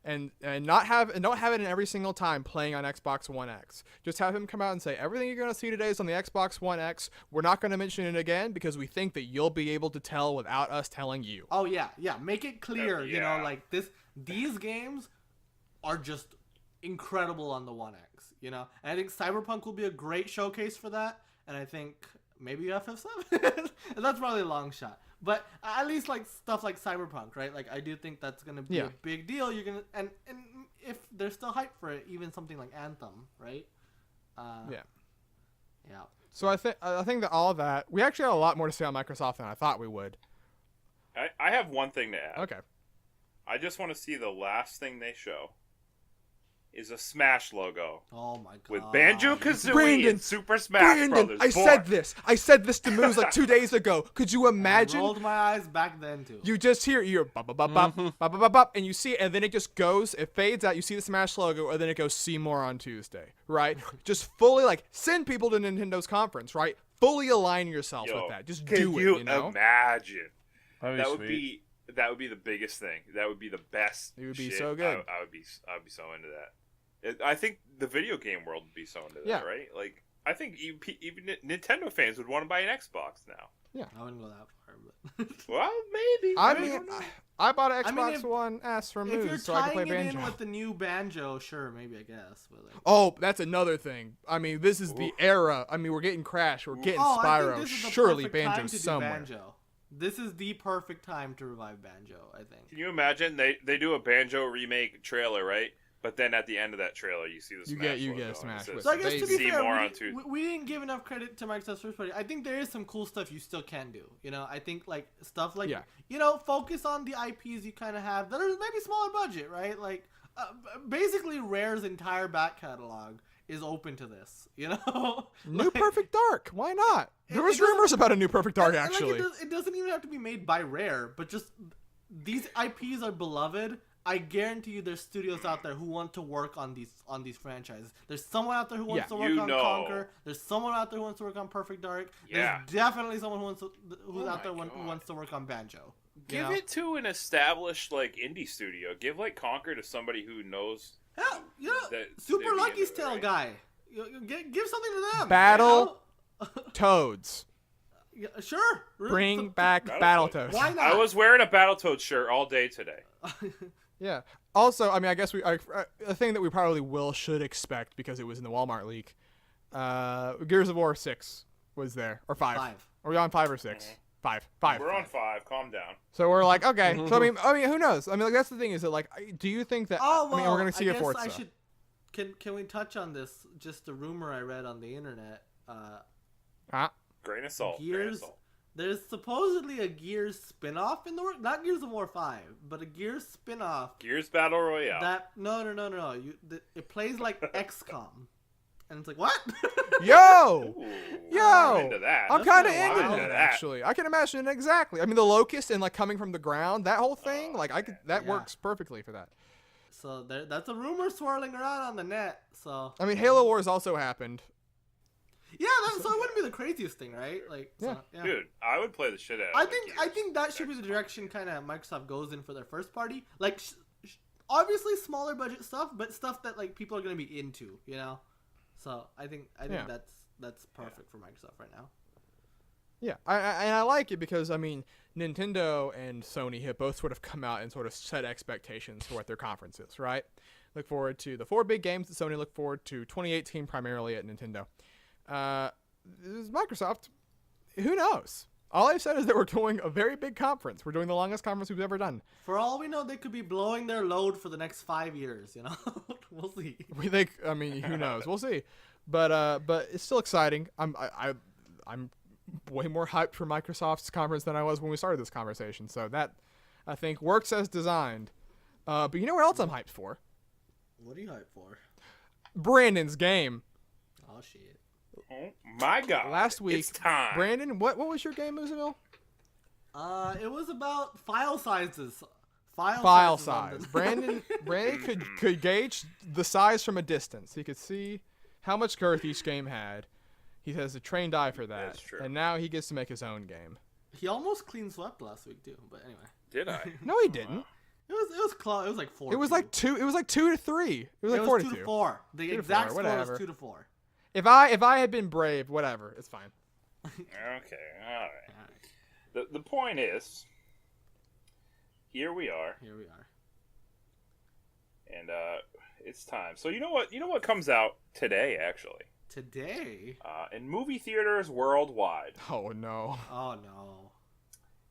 and don't have it in every single time playing on Xbox One X. Just have him come out and say, everything you're going to see today is on the Xbox One X. We're not going to mention it again because we think that you'll be able to tell without us telling you. Oh yeah, make it clear, Yeah. like these games are just incredible on the One X, And I think Cyberpunk will be a great showcase for that, and I think maybe FF7. That's probably a long shot, but at least like stuff like Cyberpunk, right? Like I do think that's gonna be Yeah. a big deal. You're gonna and if they're still hyped for it, even something like Anthem, right? Yeah. Yeah. So I think that all of that, we actually had a lot more to say on Microsoft than I thought we would. I have one thing to add. Okay. I just want to see the last thing they show is a Smash logo Oh my god. with Banjo-Kazooie Brandon, and Super Smash Brothers. I said this. I said this to Moose like 2 days ago. Could you I imagine? rolled my eyes back then too. You just hear bop bop bop bop bop bop bop bop, and you see, and then it just goes. It fades out. You see the Smash logo, and then it goes. See more on Tuesday, right? Just fully like send people to Nintendo's conference, right? Fully align yourself with that. Just do it. You know? Imagine? That'd That would be the biggest thing. That would be the best. It would be shit. so good. I would be so into that. I think the video game world would be so into that, Yeah. right? Like, I think even Nintendo fans would want to buy an Xbox now. I wouldn't go that far, but Well, maybe. I right? mean, I bought an I mean, Xbox if- One S for if you're Moose so I could play tying it Banjo. in with the new Banjo, sure, maybe I guess. But like, Oh, that's another thing. I mean, this is the era. I mean, we're getting Crash, we're getting I Spyro. think this is the Surely perfect time Banjo's to do somewhere. Banjo. This is the perfect time to revive Banjo, I think. Can you imagine they do a Banjo remake trailer, right? But then at the end of that trailer, you see the Smash You logo, get a and it Smash says, with So I guess to be see fair, more we, on didn't, Tuesday. we didn't give enough credit to Microsoft's first party. I think there is some cool stuff you still can do. You know, I think like stuff like focus on the IPs you kind of have that are maybe smaller budget, right? Like basically Rare's entire back catalog is open to this. You know, New Like, Perfect Dark. Why not? There it was doesn't- rumors about a New Perfect Dark, and, actually. like, it doesn't even have to be made by Rare, but just these IPs are beloved. I guarantee you, there's studios out there who want to work on these franchises. There's someone out there who wants to work on Conquer. There's someone out there who wants to work on Perfect Dark. Yeah. There's definitely someone who's Oh out there my who God. wants to work on Banjo. Give it to an established like indie studio. Give like Conquer to somebody who knows. Hell, That Super they'd be Lucky's into it, Tale right? guy. Give something to them. Battle Toads. You know? Yeah, sure. Bring back Battletoads. Battletoads. Why not? I was wearing a Battletoads shirt all day today. Yeah. Also, I mean, I guess a thing that we probably should expect because it was in the Walmart leak. Gears of War 6 was there, or 5. 5. Are we on 5 or 6? 5. 5. We're on 5. Calm down. So we're like, okay. So I mean, who knows? I mean, like, that's the thing is that like, do you think that? Oh, well, I mean, we're gonna see I a guess Forza. I should. Can we touch on this? Just a rumor I read on the internet. Grain of salt. Grain of Gears. salt. There's supposedly a Gears spin-off in the work. Not Gears of War 5, but a Gears spin-off. Gears Battle Royale. That no. It plays like XCOM, and it's like what? Yo, Ooh, Yo! I'm into that. I'm That's kind of been a into while. that actually. I can imagine it exactly. I mean, the locust and like coming from the ground, that whole thing, like that Yeah. works perfectly for that. So that's a rumor swirling around on the net. So I mean, Halo Wars also happened. yeah, so it wouldn't be the craziest thing, right? Like, so, yeah. Dude, I would play the shit out of I like, think Gears. that should be the direction kind of Microsoft goes in for their first party. Like, obviously smaller budget stuff, but stuff that like people are gonna be into, you know. So I think Yeah. that's perfect for Microsoft right now. Yeah, I like it because I mean, Nintendo and Sony have both sort of come out and sort of set expectations for what their conference is, right? Look forward to the 4 big games that Sony look forward to 2018 primarily at Nintendo. This is Microsoft, who knows? All I've said is that we're doing a very big conference. We're doing the longest conference we've ever done. For all we know, they could be blowing their load for the next 5 years. You know, we'll see. We think. I mean, who knows? We'll see. But it's still exciting. I'm way more hyped for Microsoft's conference than I was when we started this conversation. So that I think works as designed. But you know what else I'm hyped for? What are you hyped for? Brandon's game. Oh shit. Oh my god. Last week, It's time. Brandon, what was your game, Mooseville? It was about file sizes. File sizes on size. the- Brandon could gauge the size from a distance. He could see how much girth each game had. He has a trained eye for that. That's true. And now he gets to make his own game. He almost clean swept last week too. But anyway, Did I? No, he didn't. it was close. It was like 4. It was like 2. It was like 2 to 3. It was like 4 to 2. 2 to 4. The 2 to exact 4, score whatever. was 2 to 4. If I had been brave, whatever, it's fine. Okay, alright. The point is, here we are, Here we are. and it's time. So you know what comes out today, actually, Today. in movie theaters worldwide. Oh no. Oh no.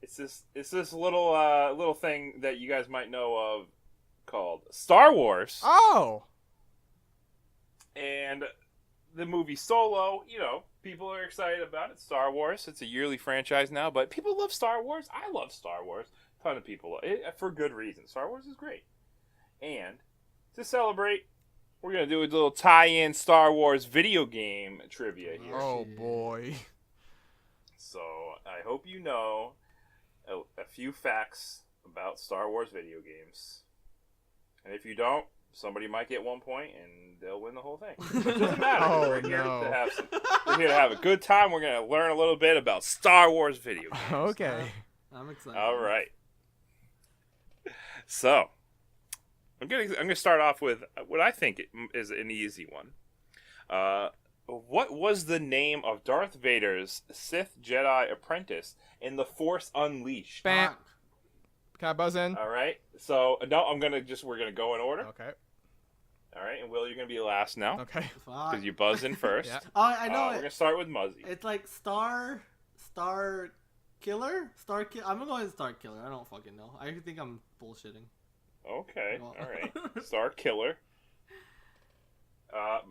It's this little thing that you guys might know of called Star Wars, Oh. and the movie Solo. You know, people are excited about it. Star Wars. It's a yearly franchise now, but people love Star Wars. I love Star Wars. A ton of people for good reason. Star Wars is great, and to celebrate we're going to do a little tie-in Star Wars video game trivia here. Oh boy. So I hope you know a few facts about Star Wars video games. And if you don't, somebody might get 1 point and they'll win the whole thing. It doesn't matter. Oh, we're here no. we're here to have a good time. We're going to learn a little bit about Star Wars video games. Okay. I'm excited. All right. So, I'm gonna start off with what I think is an easy one. What was the name of Darth Vader's Sith Jedi apprentice in The Force Unleashed? Bam. Can I buzz in? All right. So no, we're gonna go in order. Okay. All right, and Will, you're gonna be last now Okay. Fuck. because you buzzed in first. Yeah. Oh, I know We're gonna start with Muzzy. It's like Star Killer? I'm gonna go with Star Killer. I don't fucking know. I think I'm bullshitting. Okay. Well- All right. Star Killer.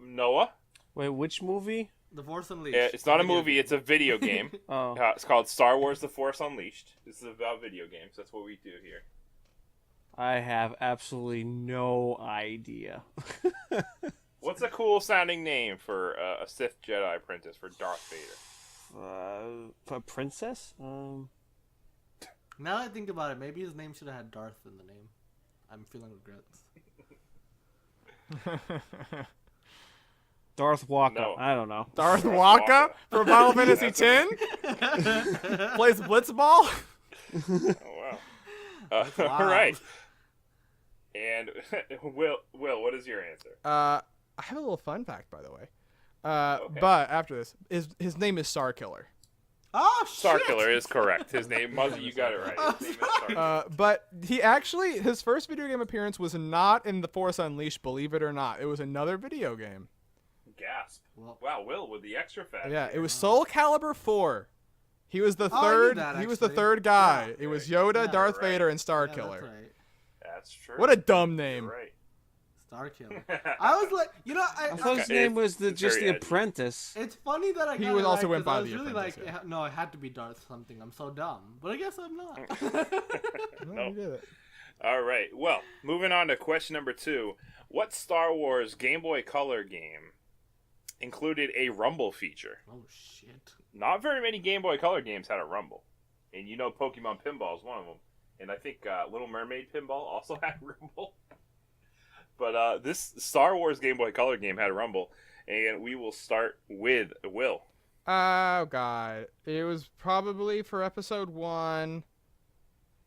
Noah. Wait, which movie? The Force Unleashed. It's not a Video movie. game. It's a video game. Oh, It's called Star Wars: The Force Unleashed. This is about video games. That's what we do here. I have absolutely no idea. What's a cool sounding name for a Sith Jedi apprentice for Darth Vader? A princess? Now that I think about it, maybe his name should have had Darth in the name. I'm feeling regrets. Darth Walker. No. I don't know. Darth Darth Waka Waka. from Final Fantasy X? Plays Blitzball? Oh wow! Wow. All right. And Will, what is your answer? I have a little fun fact, by the way. Okay. But after this, his name is Star Killer. Oh, shit! Star Killer is correct. His name, Muzzy, you got it right. His name is Star Killer. But his first video game appearance was not in The Force Unleashed, believe it or not. It was another video game. Gasp! Well- Wow, Will with the extra fact. Yeah, it was Soul Calibur 4. He was the Oh, I knew third. that, He was the actually. third guy. Yeah. It was Yoda, Yeah, Darth right. Vader, and Star Yeah, Killer. that's right. That's true. What a dumb You're name. right. Star Killer. I was like, I thought his Okay, name was it's just very the edgy. apprentice. it's funny that I He got was it also right, went 'cause by I was the really apprentice, like, yeah. no, it had to be Darth something. I'm so dumb. But I guess I'm not. Well, No. you did it. All right. Well, moving on to question number 2. What Star Wars Game Boy Color game included a rumble feature? Oh, shit. Not very many Game Boy Color games had a rumble. And you know Pokemon Pinball is one of them. And I think Little Mermaid Pinball also had a rumble. But this Star Wars Game Boy Color game had a rumble. And we will start with Will. Oh God! It was probably for episode 1.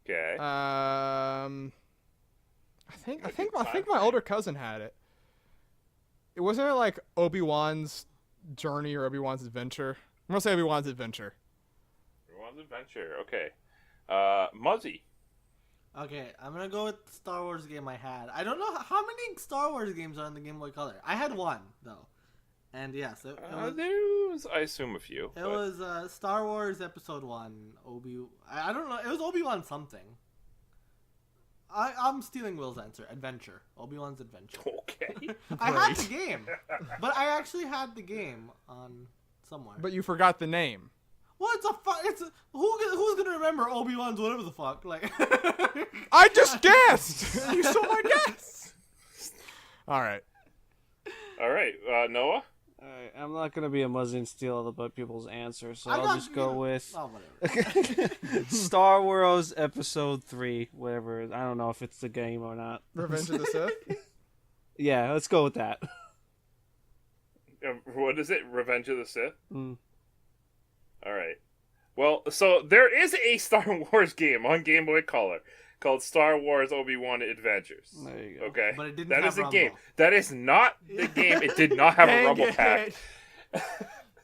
Okay. I think Might be my time older frame. cousin had it. It wasn't it like Obi-Wan's Journey or Obi-Wan's Adventure. I'm gonna say Obi-Wan's Adventure. Everyone's Adventure. Okay. Muzzy. Okay, I'm gonna go with the Star Wars game I had. I don't know how many Star Wars games are in the Game Boy Color. I had one though, and yes, it was. There's, I assume, a few. It but- was Star Wars Episode 1, I don't know, it was Obi-Wan something. I'm stealing Will's answer. Adventure. Obi-Wan's Adventure. Okay. I had Great. the game, but I actually had the game on somewhere. But you forgot the name. well, who's gonna remember Obi-Wan's whatever the fuck? Like, I just guessed. You stole my guess. All right. All right. Noah. Alright, I'm not gonna be a Muzzy and steal other people's answers, so I I'll got- just go with oh, whatever. Star Wars Episode 3, whatever. I don't know if it's the game or not. Revenge of the Sith. Yeah, let's go with that. What is it? Revenge of the Sith. Mm. All right. Well, so there is a Star Wars game on Game Boy Color called Star Wars Obi-Wan Adventures. There you go. Okay. But it didn't That have is a Rumble. game. That is not the game. It did not have a Dang Rumble it. pack.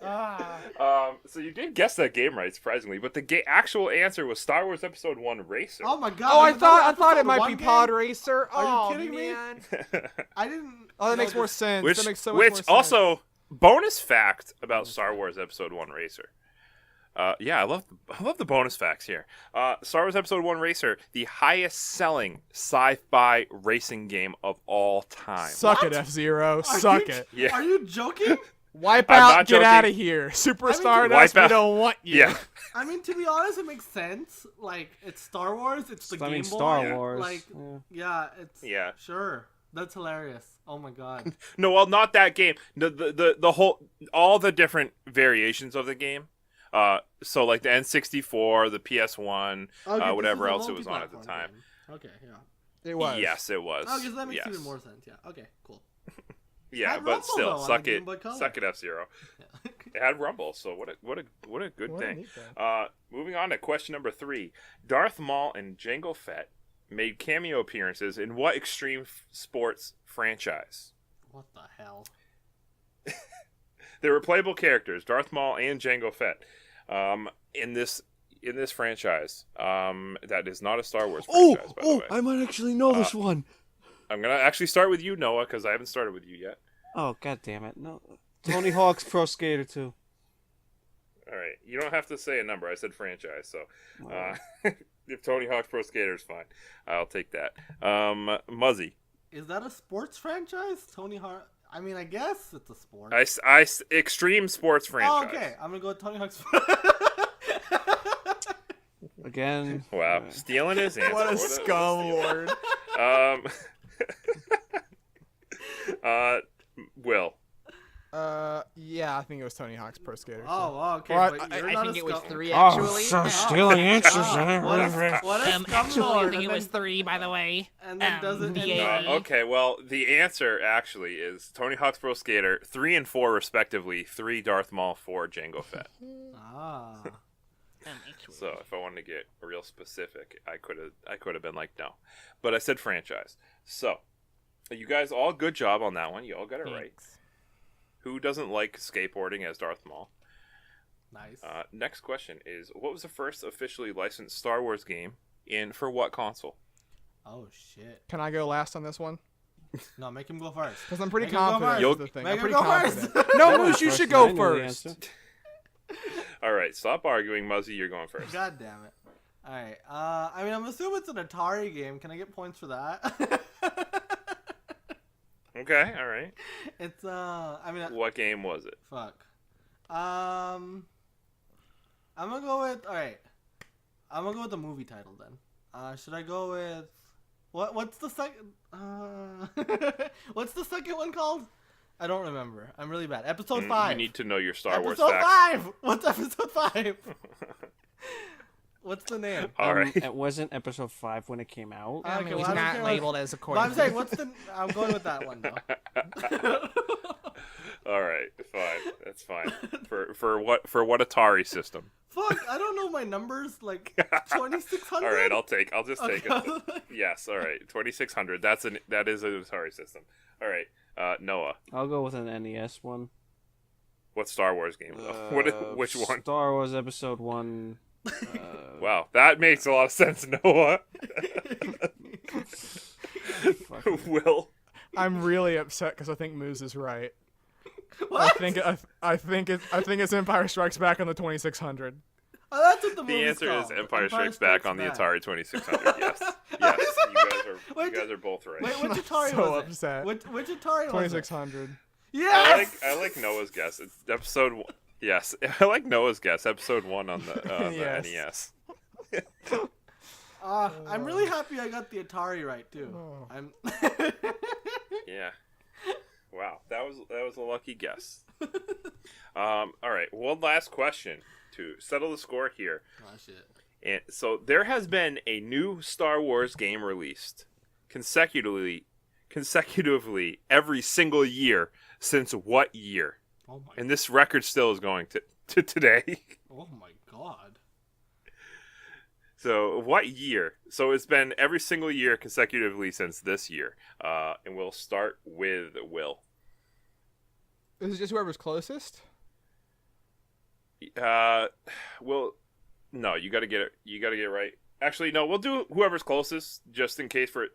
Ah. So you did guess that game right, surprisingly, but the actual answer was Star Wars Episode 1 Racer. Oh my god. Oh, I there's thought another it Episode might 1 be game? Pod Racer. Are you Oh kidding me? man. I didn't. Oh, that know makes more this- sense. Which, That makes so much more which sense. also, bonus fact about Star Wars Episode 1 Racer. Yeah, I love the bonus facts here. Star Wars Episode 1 Racer, the highest selling sci-fi racing game of all time. Suck What? it, F-Zero. Are Suck you- it. Yeah. Are you joking? Wipe I'm out. not Get joking. out of here. Superstar Wipe we out. don't want you. Yeah. I mean, to be honest, it makes sense. Like, it's Star Wars. It's the I mean, Game Boy. Star Wars. Like, yeah. yeah, it's Yeah. sure. That's hilarious. Oh my god. No, well, not that game. The whole, all the different variations of the game. So like the N64, the PS1, Okay, this whatever is a else it was on at the multi-platform time. game. Okay, yeah. It was. Yes, it was. Oh, because that makes yes. even more sense. Yeah. Okay, cool. Yeah, Had but Rumble, still, though, on suck the it, Game Boy Color. suck it, F-Zero. Yeah. It had Rumble, so what a good What a thing. neat thing. Moving on to question number 3. Darth Maul and Jango Fett made cameo appearances in what extreme sports franchise? What the hell? They were playable characters, Darth Maul and Jango Fett, in this franchise. That is not a Star Wars franchise, by the way. I might actually know this one. I'm gonna actually start with you, Noah, because I haven't started with you yet. Oh, god damn it. No. Tony Hawk's Pro Skater 2. All right, you don't have to say a number. I said franchise, so if Tony Hawk's Pro Skater is fine, I'll take that. Muzzy, Is that a sports franchise? Tony Hawk. I mean, I guess it's a sport. extreme sports franchise. Oh, okay. I'm gonna go with Tony Hawk's. Again. Wow, stealing his answer. What a scum lord. Will. Yeah, I think it was Tony Hawk's Pro Skater. Oh, okay. Or but I you're I not think a it was scum- 3 Oh, actually. so stealing answers. What a Actually, scumlord, I think it and was then- 3, by the way. And then doesn't yeah. Okay, well, the answer actually is Tony Hawk's Pro Skater 3 and 4 respectively. 3 Darth Maul, 4 Jango Fett. Ah. Actually. So if I wanted to get real specific, I could have been like no, but I said franchise. So you guys all good job on that one. You all got it right. Thanks. Who doesn't like skateboarding as Darth Maul? Nice. Next question is, what was the first officially licensed Star Wars game and for what console? Oh shit. Can I go last on this one? No, make him go first. Because I'm pretty Make him go confident. first. is the thing. Make I'm him pretty go confident. first. No, Moose, you should go I know the first. answer. All right, stop arguing, Muzzy. You're going first. God damn it. All right. I mean, I'm assuming it's an Atari game. Can I get points for that? Okay, all right. It's I mean, What game was it? fuck. I'm gonna go with. All right. I'm gonna go with the movie title then. Should I go with what's the second? What's the second one called? I don't remember. I'm really bad. Episode 5. You need to know your Star Wars Episode facts. 5. What's episode 5? What's the name? All right. It wasn't episode 5 when it came out. I Okay, mean, well, it's I don't not care labeled as But according I'm saying, what's the? I'm going with that one though. All right, fine. That's fine. For what Atari system? Fuck, I don't know my numbers. Like 2600. All right, I'll just take it. Okay. Yes, all right. 2600. That is an Atari system. All right. Noah, I'll go with an NES one. what Star Wars game though? Which one? Star Wars Episode 1. Wow, that makes a lot of sense, Noah. Fuck. Will. I'm really upset because I think Moose is right. What? I think it's Empire Strikes Back on the 2600. Oh, that's what the The movie's answer is called. Empire Strikes Back on the Atari 2600. Yes, yes, you guys are both right. Wait, which Atari So was upset. it? Which Atari was it? 2600. Yes. I like Noah's guess. It's episode. Yes, I like Noah's guess. Episode 1 on the Yes. NES. I'm really happy I got the Atari right too. Oh. I'm. Yeah. Wow, that was a lucky guess. All right, one last question to settle the score here. Oh shit. And so there has been a new Star Wars game released consecutively every single year since what year? Oh my. And this record still is going to today. Oh my god. So what year? So it's been every single year consecutively since this year. And we'll start with Will. Is it just whoever's closest? Well, no, you got to get it. You got to get it right. Actually, no, we'll do whoever's closest just in case for a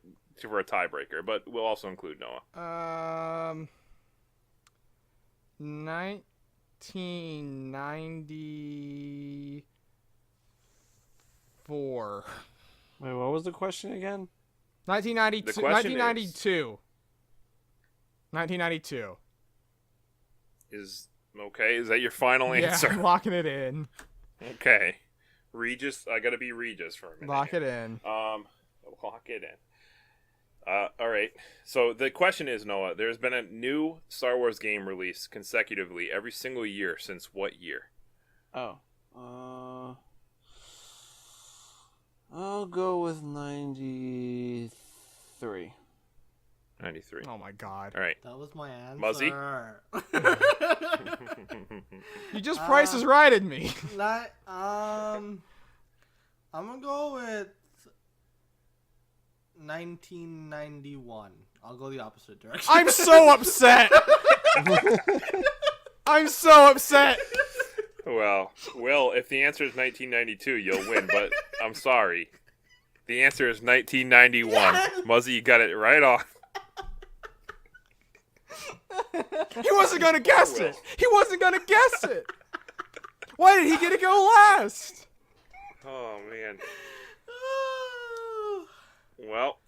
tiebreaker. But we'll also include Noah. 1994. Wait, what was the question again? 1992. The question 1992. 1992. Is okay? Is that your final answer? Yeah, I'm locking it in. Okay, Regis. I gotta be Regis for a minute. Lock it in. Lock it in. All right. So the question is, Noah, there's been a new Star Wars game released consecutively every single year since what year? Oh. I'll go with 93. 93. Oh my god. All right. That was my answer. Muzzy? You just Price is Righted me. I'm gonna go with 1991. I'll go the opposite direction. I'm so upset. I'm so upset. Well, Will, if the answer is 1992, you'll win, but I'm sorry. The answer is 1991. Yes! Muzzy, you got it right off. He wasn't gonna guess it. He wasn't gonna guess it. Why did he get to go last? Oh, man. Well,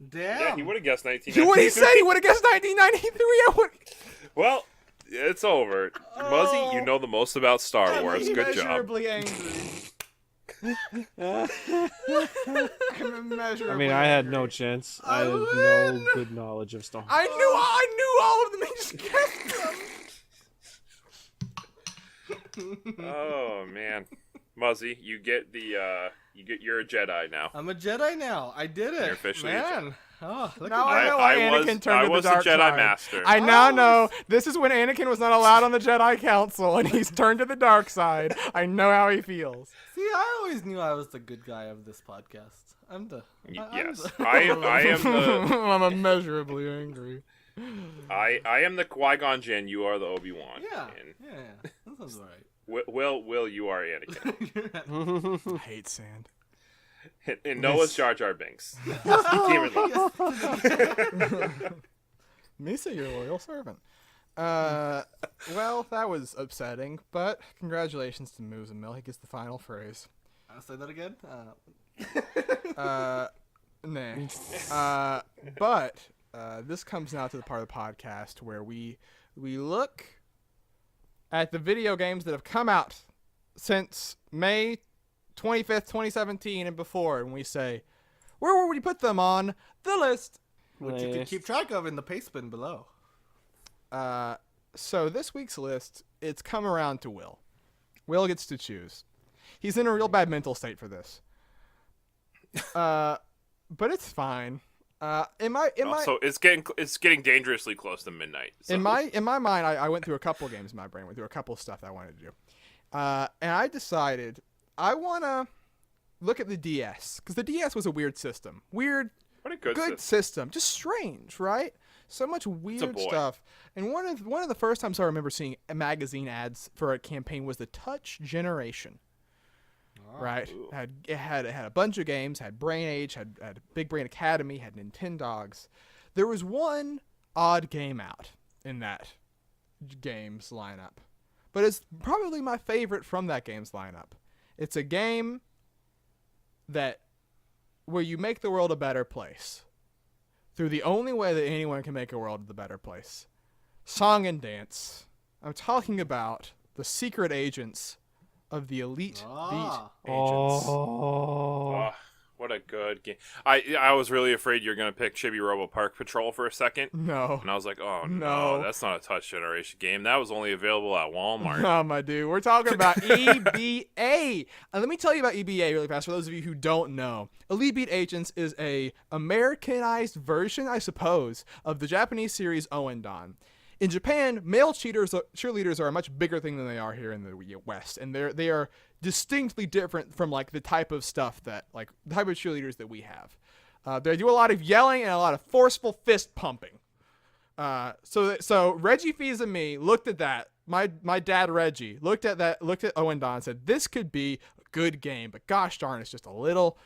Damn. yeah, he would have guessed He 1993. said he would have guessed 1993. Well, it's over. Muzzy, you know the most about Star Wars. Good job. Immeasurably angry. I mean, I had no chance. I had no good knowledge of Star Wars. I knew all of them. He just guessed them. Oh, man. Muzzy, you're a Jedi now. I'm a Jedi now. I did it. You're officially a Man. Oh, look Now at I know why Anakin turned to the dark the Jedi side. Master. I now know this is when Anakin was not allowed on the Jedi Council and he's turned to the dark side. I know how he feels. See, I always knew I was the good guy of this podcast. I'm the. Yes, I am the I'm immeasurably angry. I am the Qui-Gon Jinn. You are the Obi-Wan. Yeah. And Yeah. That sounds alright. Will, you are Anakin. I hate sand. And Noah's Jar Jar Binks. Misa, your loyal servant. Well, that was upsetting, but congratulations to Moose and Mill. He gets the final phrase. I'll say that again. Nah. But this comes now to the part of the podcast where we look at the video games that have come out since May 25th, 2017 and before, and we say, where would we put them on the list? Which you can keep track of in the paste bin below. So this week's list, it's come around to Will. Will gets to choose. He's in a real bad mental state for this. But it's fine. So it's getting dangerously close to midnight. So. In my mind, I went through a couple games in my brain, went through a couple stuff that I wanted to do, and I decided I want to look at the DS because the DS was a weird system, What a good system, just strange, right? So much weird stuff. And one of the first times I remember seeing magazine ads for a campaign was the Touch Generation. Right, it had a bunch of games. Had Brain Age, had Big Brain Academy, had Nintendogs. There was one odd game out in that games lineup, but it's probably my favorite from that games lineup. It's a game where you make the world a better place through the only way that anyone can make a world a better place: song and dance. I'm talking about the Secret Agents of the Elite Beat Agents. Oh, what a good game! I was really afraid you were gonna pick Chibi Robo Park Patrol for a second. No. And I was like, oh no, that's not a Touch Generation game. That was only available at Walmart. No, my dude. We're talking about EBA. Let me tell you about EBA really fast for those of you who don't know. Elite Beat Agents is a Americanized version, I suppose, of the Japanese series Oendan. In Japan, male cheerleaders are a much bigger thing than they are here in the West, and they are distinctly different from like the type of stuff that the type of cheerleaders that we have. They do a lot of yelling and a lot of forceful fist pumping. So Reggie Fils-Aimé looked at that. My dad Reggie looked at Oendan and said, "This could be a good game, but gosh darn, it's just a little."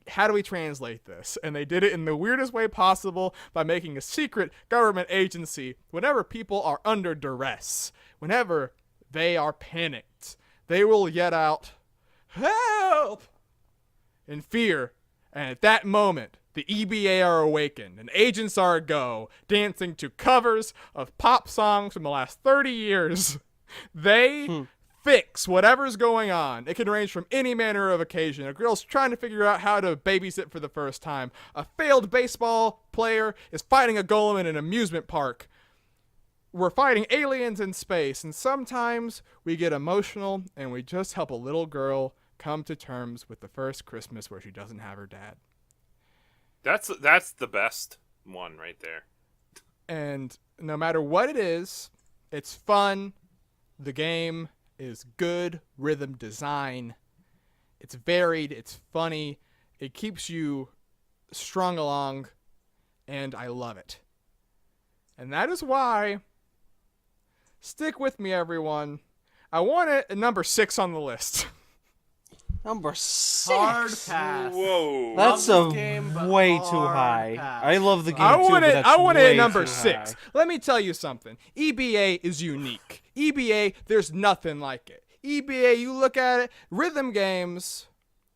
How do we translate this? And they did it in the weirdest way possible by making a secret government agency. Whenever people are under duress, whenever they are panicked, they will yell out, "Help!" in fear. And at that moment, the EBA are awakened and agents are go, dancing to covers of pop songs from the last 30 years. They fix whatever's going on. It can range from any manner of occasion. A girl's trying to figure out how to babysit for the first time. A failed baseball player is fighting a golem in an amusement park. We're fighting aliens in space, and sometimes we get emotional and we just help a little girl come to terms with the first Christmas where she doesn't have her dad. That's the best one right there. And no matter what it is, it's fun. The game is good rhythm design. It's varied. It's funny. It keeps you strung along, and I love it. And that is why, stick with me, everyone, I want it at number 6 on the list. Number 6. Hard pass. Whoa. That's Love this game, but way too hard high. pass. I love the game I too, want but it. that's I want it way at number too 6. high. Let me tell you something. EBA is unique. EBA, there's nothing like it. EBA, you look at it, rhythm games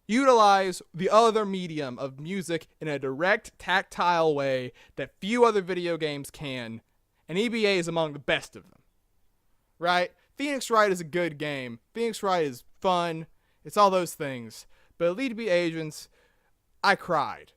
utilize the other medium of music in a direct, tactile way that few other video games can, and EBA is among the best of them. Right? Phoenix Wright is a good game. Phoenix Wright is fun. It's all those things. But Elite Beat Agents, I cried.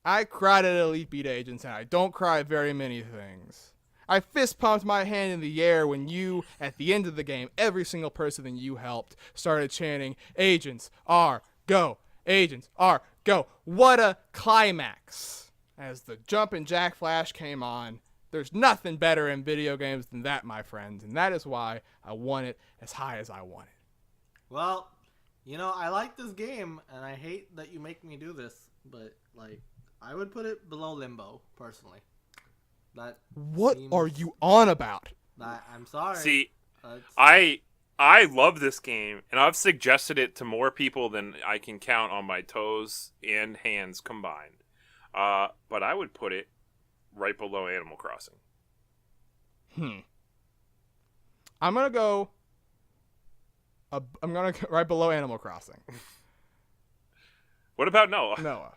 I cried at Elite Beat Agents, and I don't cry at very many things. I fist pumped my hand in the air when you, at the end of the game, every single person that you helped started chanting, "Agents are go! Agents are go!" What a climax! As the jump and jack flash came on, there's nothing better in video games than that, my friends, and that is why I want it as high as I want it. Well, I like this game, and I hate that you make me do this, but, I would put it below Limbo, personally. What are you on about? I'm sorry. See, It's- I love this game, and I've suggested it to more people than I can count on my toes and hands combined. But I would put it right below Animal Crossing. I'm gonna go right below Animal Crossing. What about Noah? Noah.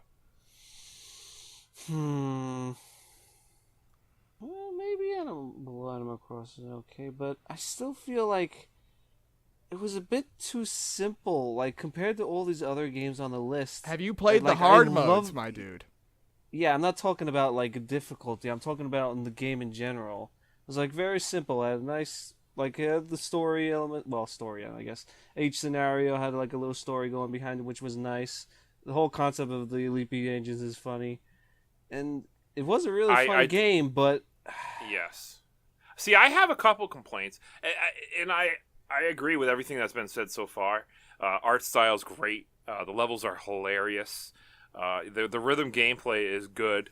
Well, maybe Animal Crossing is okay, but I still feel like it was a bit too simple, compared to all these other games on the list. Have you played the Like, hard I modes, love- my dude? Yeah, I'm not talking about difficulty. I'm talking about in the game in general. It was very simple. It had a nice it had the story element. Well, story, I guess. Each scenario had a little story going behind it, which was nice. The whole concept of the Elite Beat Agents is funny, and it was a really fun game. But Yes. See, I have a couple complaints, and I agree with everything that's been said so far. Art style's great. The levels are hilarious. The rhythm gameplay is good.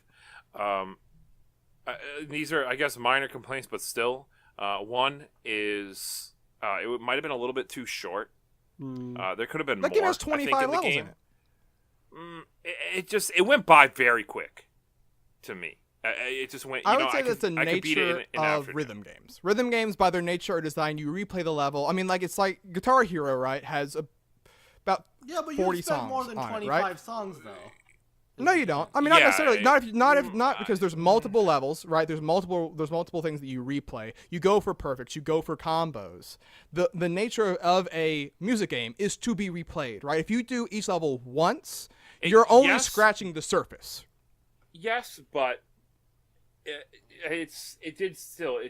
These are, I guess, minor complaints, but still. One is it might have been a little bit too short. There could have been That more. game has I think, 25 in the levels game. in it. It went by very quick to me. It just went. I would say that's the I could beat it nature in of afternoon. rhythm games. Rhythm games, by their nature, are designed. You replay the level. I mean, it's like Guitar Hero, right? Has about yeah, but 40 you spent songs more than on it, 25 right? songs, though. No, you don't. I mean, not Yeah, necessarily. Not because there's multiple levels, right? There's multiple things that you replay. You go for perfects. You go for combos. The nature of a music game is to be replayed, right? If you do each level once, you're only yes. scratching the surface. Yes, but it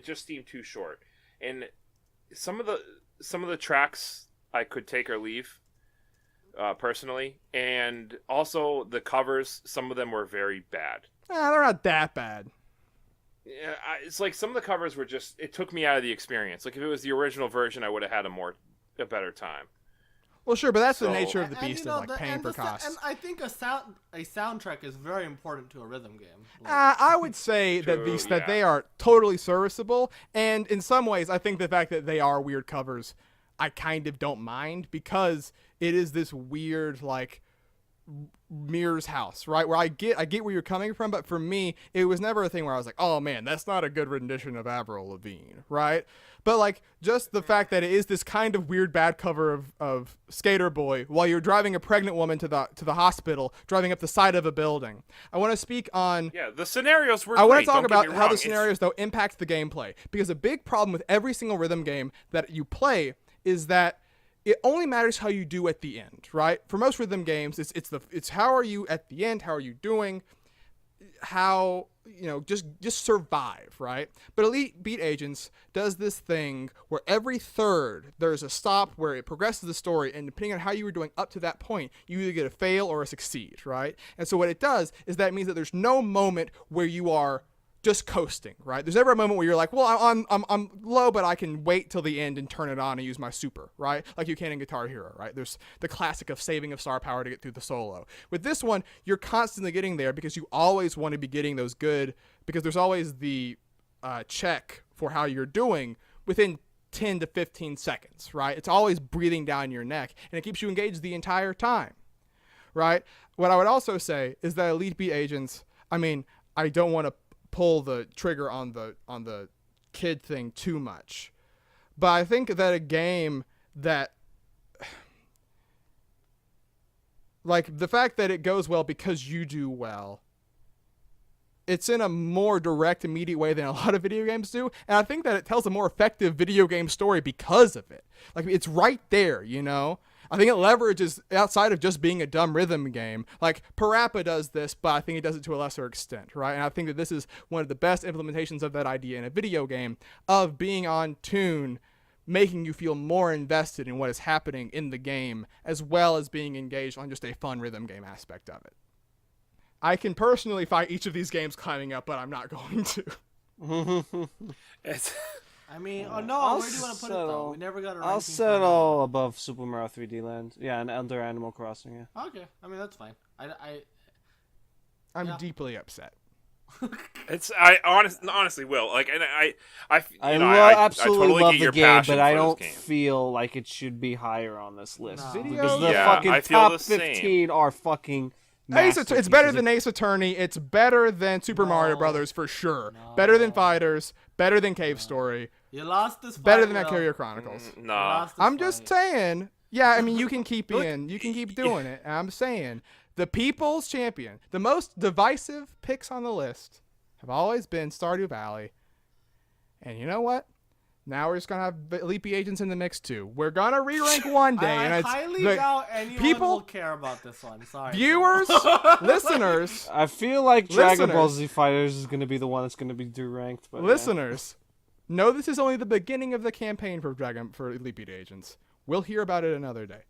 just seemed too short, and some of the tracks I could take or leave. Personally, and also the covers, some of them were very bad. They're not that bad. Yeah, it's some of the covers were just, it took me out of the experience. If it was the original version, I would have had a better time. Well, sure, but that's the So- nature of the And, beast you know, of paying for costs. And I think a soundtrack is very important to a rhythm game. I would say that True, that they are totally serviceable, and in some ways, I think the fact that they are weird covers, I kind of don't mind, because it is this weird Mirror's house, right? Where I get where you're coming from, but for me, it was never a thing where I was like, oh man, that's not a good rendition of Avril Lavigne, right? But just the fact that it is this kind of weird bad cover of Skater Boy while you're driving a pregnant woman to the hospital, driving up the side of a building. I want to speak on. Yeah, the scenarios were I want great, to talk don't get about me how wrong. the It's- scenarios though impact the gameplay, because a big problem with every single rhythm game that you play is that it only matters how you do at the end, right? For most rhythm games, it's how are you at the end? How are you doing? How, just survive, right? But Elite Beat Agents does this thing where every third there's a stop where it progresses the story, and depending on how you were doing up to that point, you either get a fail or a succeed, right? And so what it does is that it means that there's no moment where you are just coasting, right? There's never a moment where you're like, well, I'm low, but I can wait till the end and turn it on and use my super, right? Like you can in Guitar Hero, right? There's the classic of saving of star power to get through the solo. With this one, you're constantly getting there because you always want to be getting those good, because there's always the check for how you're doing within 10 to 15 seconds, right? It's always breathing down your neck, and it keeps you engaged the entire time, right? What I would also say is that Elite Beat Agents, I don't want to pull the trigger on the kid thing too much, but I think that a game that, like, the fact that it goes well because you do well, it's in a more direct, immediate way than a lot of video games do, and I think that it tells a more effective video game story because of it. Like, it's right there, I think it leverages outside of just being a dumb rhythm game. Like, Parappa does this, but I think it does it to a lesser extent, right? And I think that this is one of the best implementations of that idea in a video game, of being on tune, making you feel more invested in what is happening in the game, as well as being engaged on just a fun rhythm game aspect of it. I can personally fight each of these games climbing up, but I'm not going to. It's no, where do you want to put it though? We never got a ranking. I'll settle above Super Mario 3D Land. Yeah, and under Animal Crossing. Yeah. Okay, that's fine. I'm deeply upset. I honestly will, like, and I absolutely totally love get the your game, passion but I for don't this game. feel like it should be higher on this list. No. Because the Yeah, fucking I feel top the same. 15 are fucking It's better than Ace Attorney. It's better than Super Mario Brothers for sure. No. Better than Fighters. Better than Cave Story. You lost this fight. Better than Will. Valkyria Chronicles. You No, lost this I'm just fight. saying. Yeah, you can keep in. You can keep doing it. I'm saying the people's champion, the most divisive picks on the list, have always been Stardew Valley. And you know what? Now we're just gonna have Elite Beat Agents in the mix too. We're gonna re-rank one day, I and it's highly the doubt anyone will care about this one. Sorry, viewers, listeners, I feel like Dragon Listeners. Ball Z Fighters is going to be the one that's going to be ranked. But listeners. No, this is only the beginning of the campaign for Elite Beat Agents. We'll hear about it another day.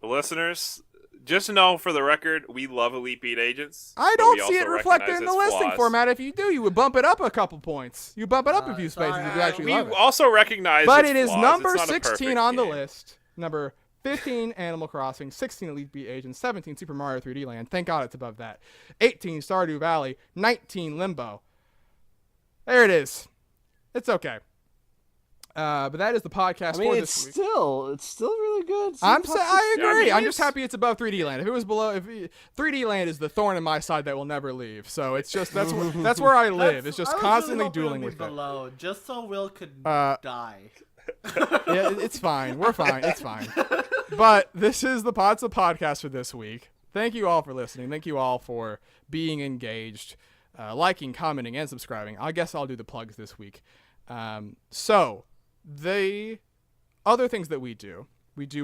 the listeners, just know for the record, we love Elite Beat Agents. I but don't we see it also reflected recognize in the its listing flaws. format. If you do, you would bump it up a couple points. You bump it up a few spaces if you actually We love it. also recognize But its it is flaws. number It's not a 16 perfect on the game. list. Number 15, Animal Crossing. 16, Elite Beat Agents. 17, Super Mario 3D Land. Thank God it's above that. 18, Stardew Valley. 19, Limbo. There it is. It's okay. But that is the podcast I mean, for it's this week. still really good. It's I top agree. Yeah, I mean, I'm just it's- happy it's above 3D Land. If it was below, 3D Land is the thorn in my side that will never leave. So it's just that's where I live. It's just I was constantly really hoping dueling it would with be it. below, just so Will could Uh, die. Yeah, it's fine. We're fine. It's fine. But this is the Pods of Podcast for this week. Thank you all for listening. Thank you all for being liking, commenting, and subscribing. I guess I'll do the plugs this week. So the other things that we do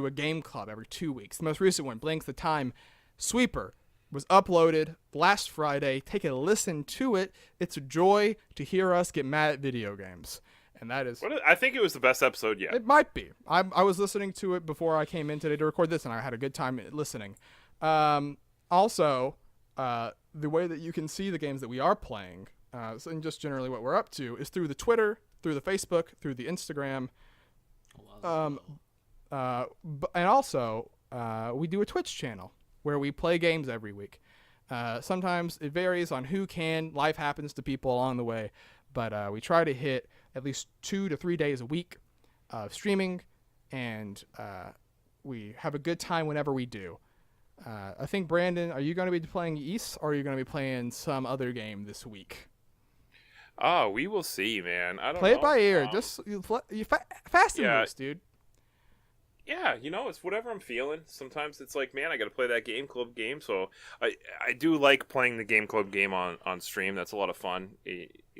a game club every 2 weeks. The most recent one, Blank the Time Sweeper, was uploaded last Friday. Take a listen to it. It's a joy to hear us get mad at video games. And that is... I think it was the best episode yet. It might be. I was listening to it before I came in today to record this, and I had a good time listening. Also, the way that you can see the games that we are playing, and just generally what we're up to, is through the Twitter, through the Facebook, through the Instagram. And also, we do a Twitch channel where we play games every week. Sometimes it varies on who can. Life happens to people along the way. But we try to hit at least 2 to 3 days a week of streaming, and we have a good time whenever we do. I think, Brandon, are you going to be playing Ys, or are you going to be playing some other game this week? Oh, we will see, man. I don't Play know. it by ear. Just fast and yeah. loose, dude. Yeah, it's whatever I'm feeling. Sometimes it's like, man, I got to play that Game Club game. So I do like playing the Game Club game on stream. That's a lot of fun,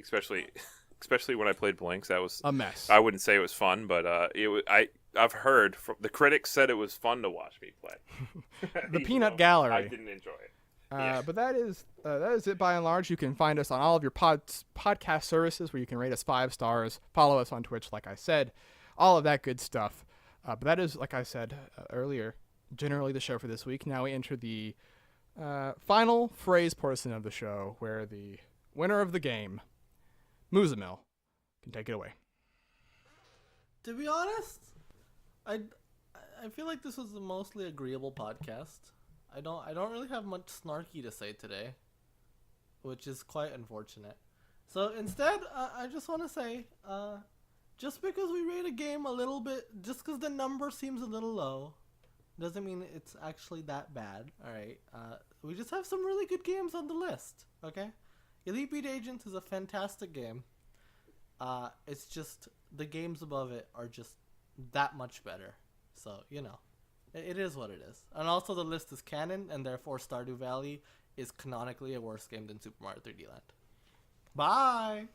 especially when I played Blinks. That was A mess. I wouldn't say it was fun, but I've heard from the critics said it was fun to watch me play. The Even Peanut though Gallery. I didn't enjoy it. Yeah. But that is it by and large. You can find us on all of your podcast services where you can rate us 5 stars, follow us on Twitch, like I said, all of that good stuff. But that is, like I said earlier, generally the show for this week. Now we enter the final phrase portion of the show where the winner of the game, Moozamil, can take it away. To be honest, I feel like this was a mostly agreeable podcast. I don't really have much snarky to say today, which is quite unfortunate. So instead, I just want to say, just because we rate a game a little bit, just because the number seems a little low, doesn't mean it's actually that bad. All right, we just have some really good games on the list. Okay, Elite Beat Agents is a fantastic game. It's just the games above it are just that much better. So it is what it is. And also the list is canon, and therefore Stardew Valley is canonically a worse game than Super Mario 3D Land. Bye!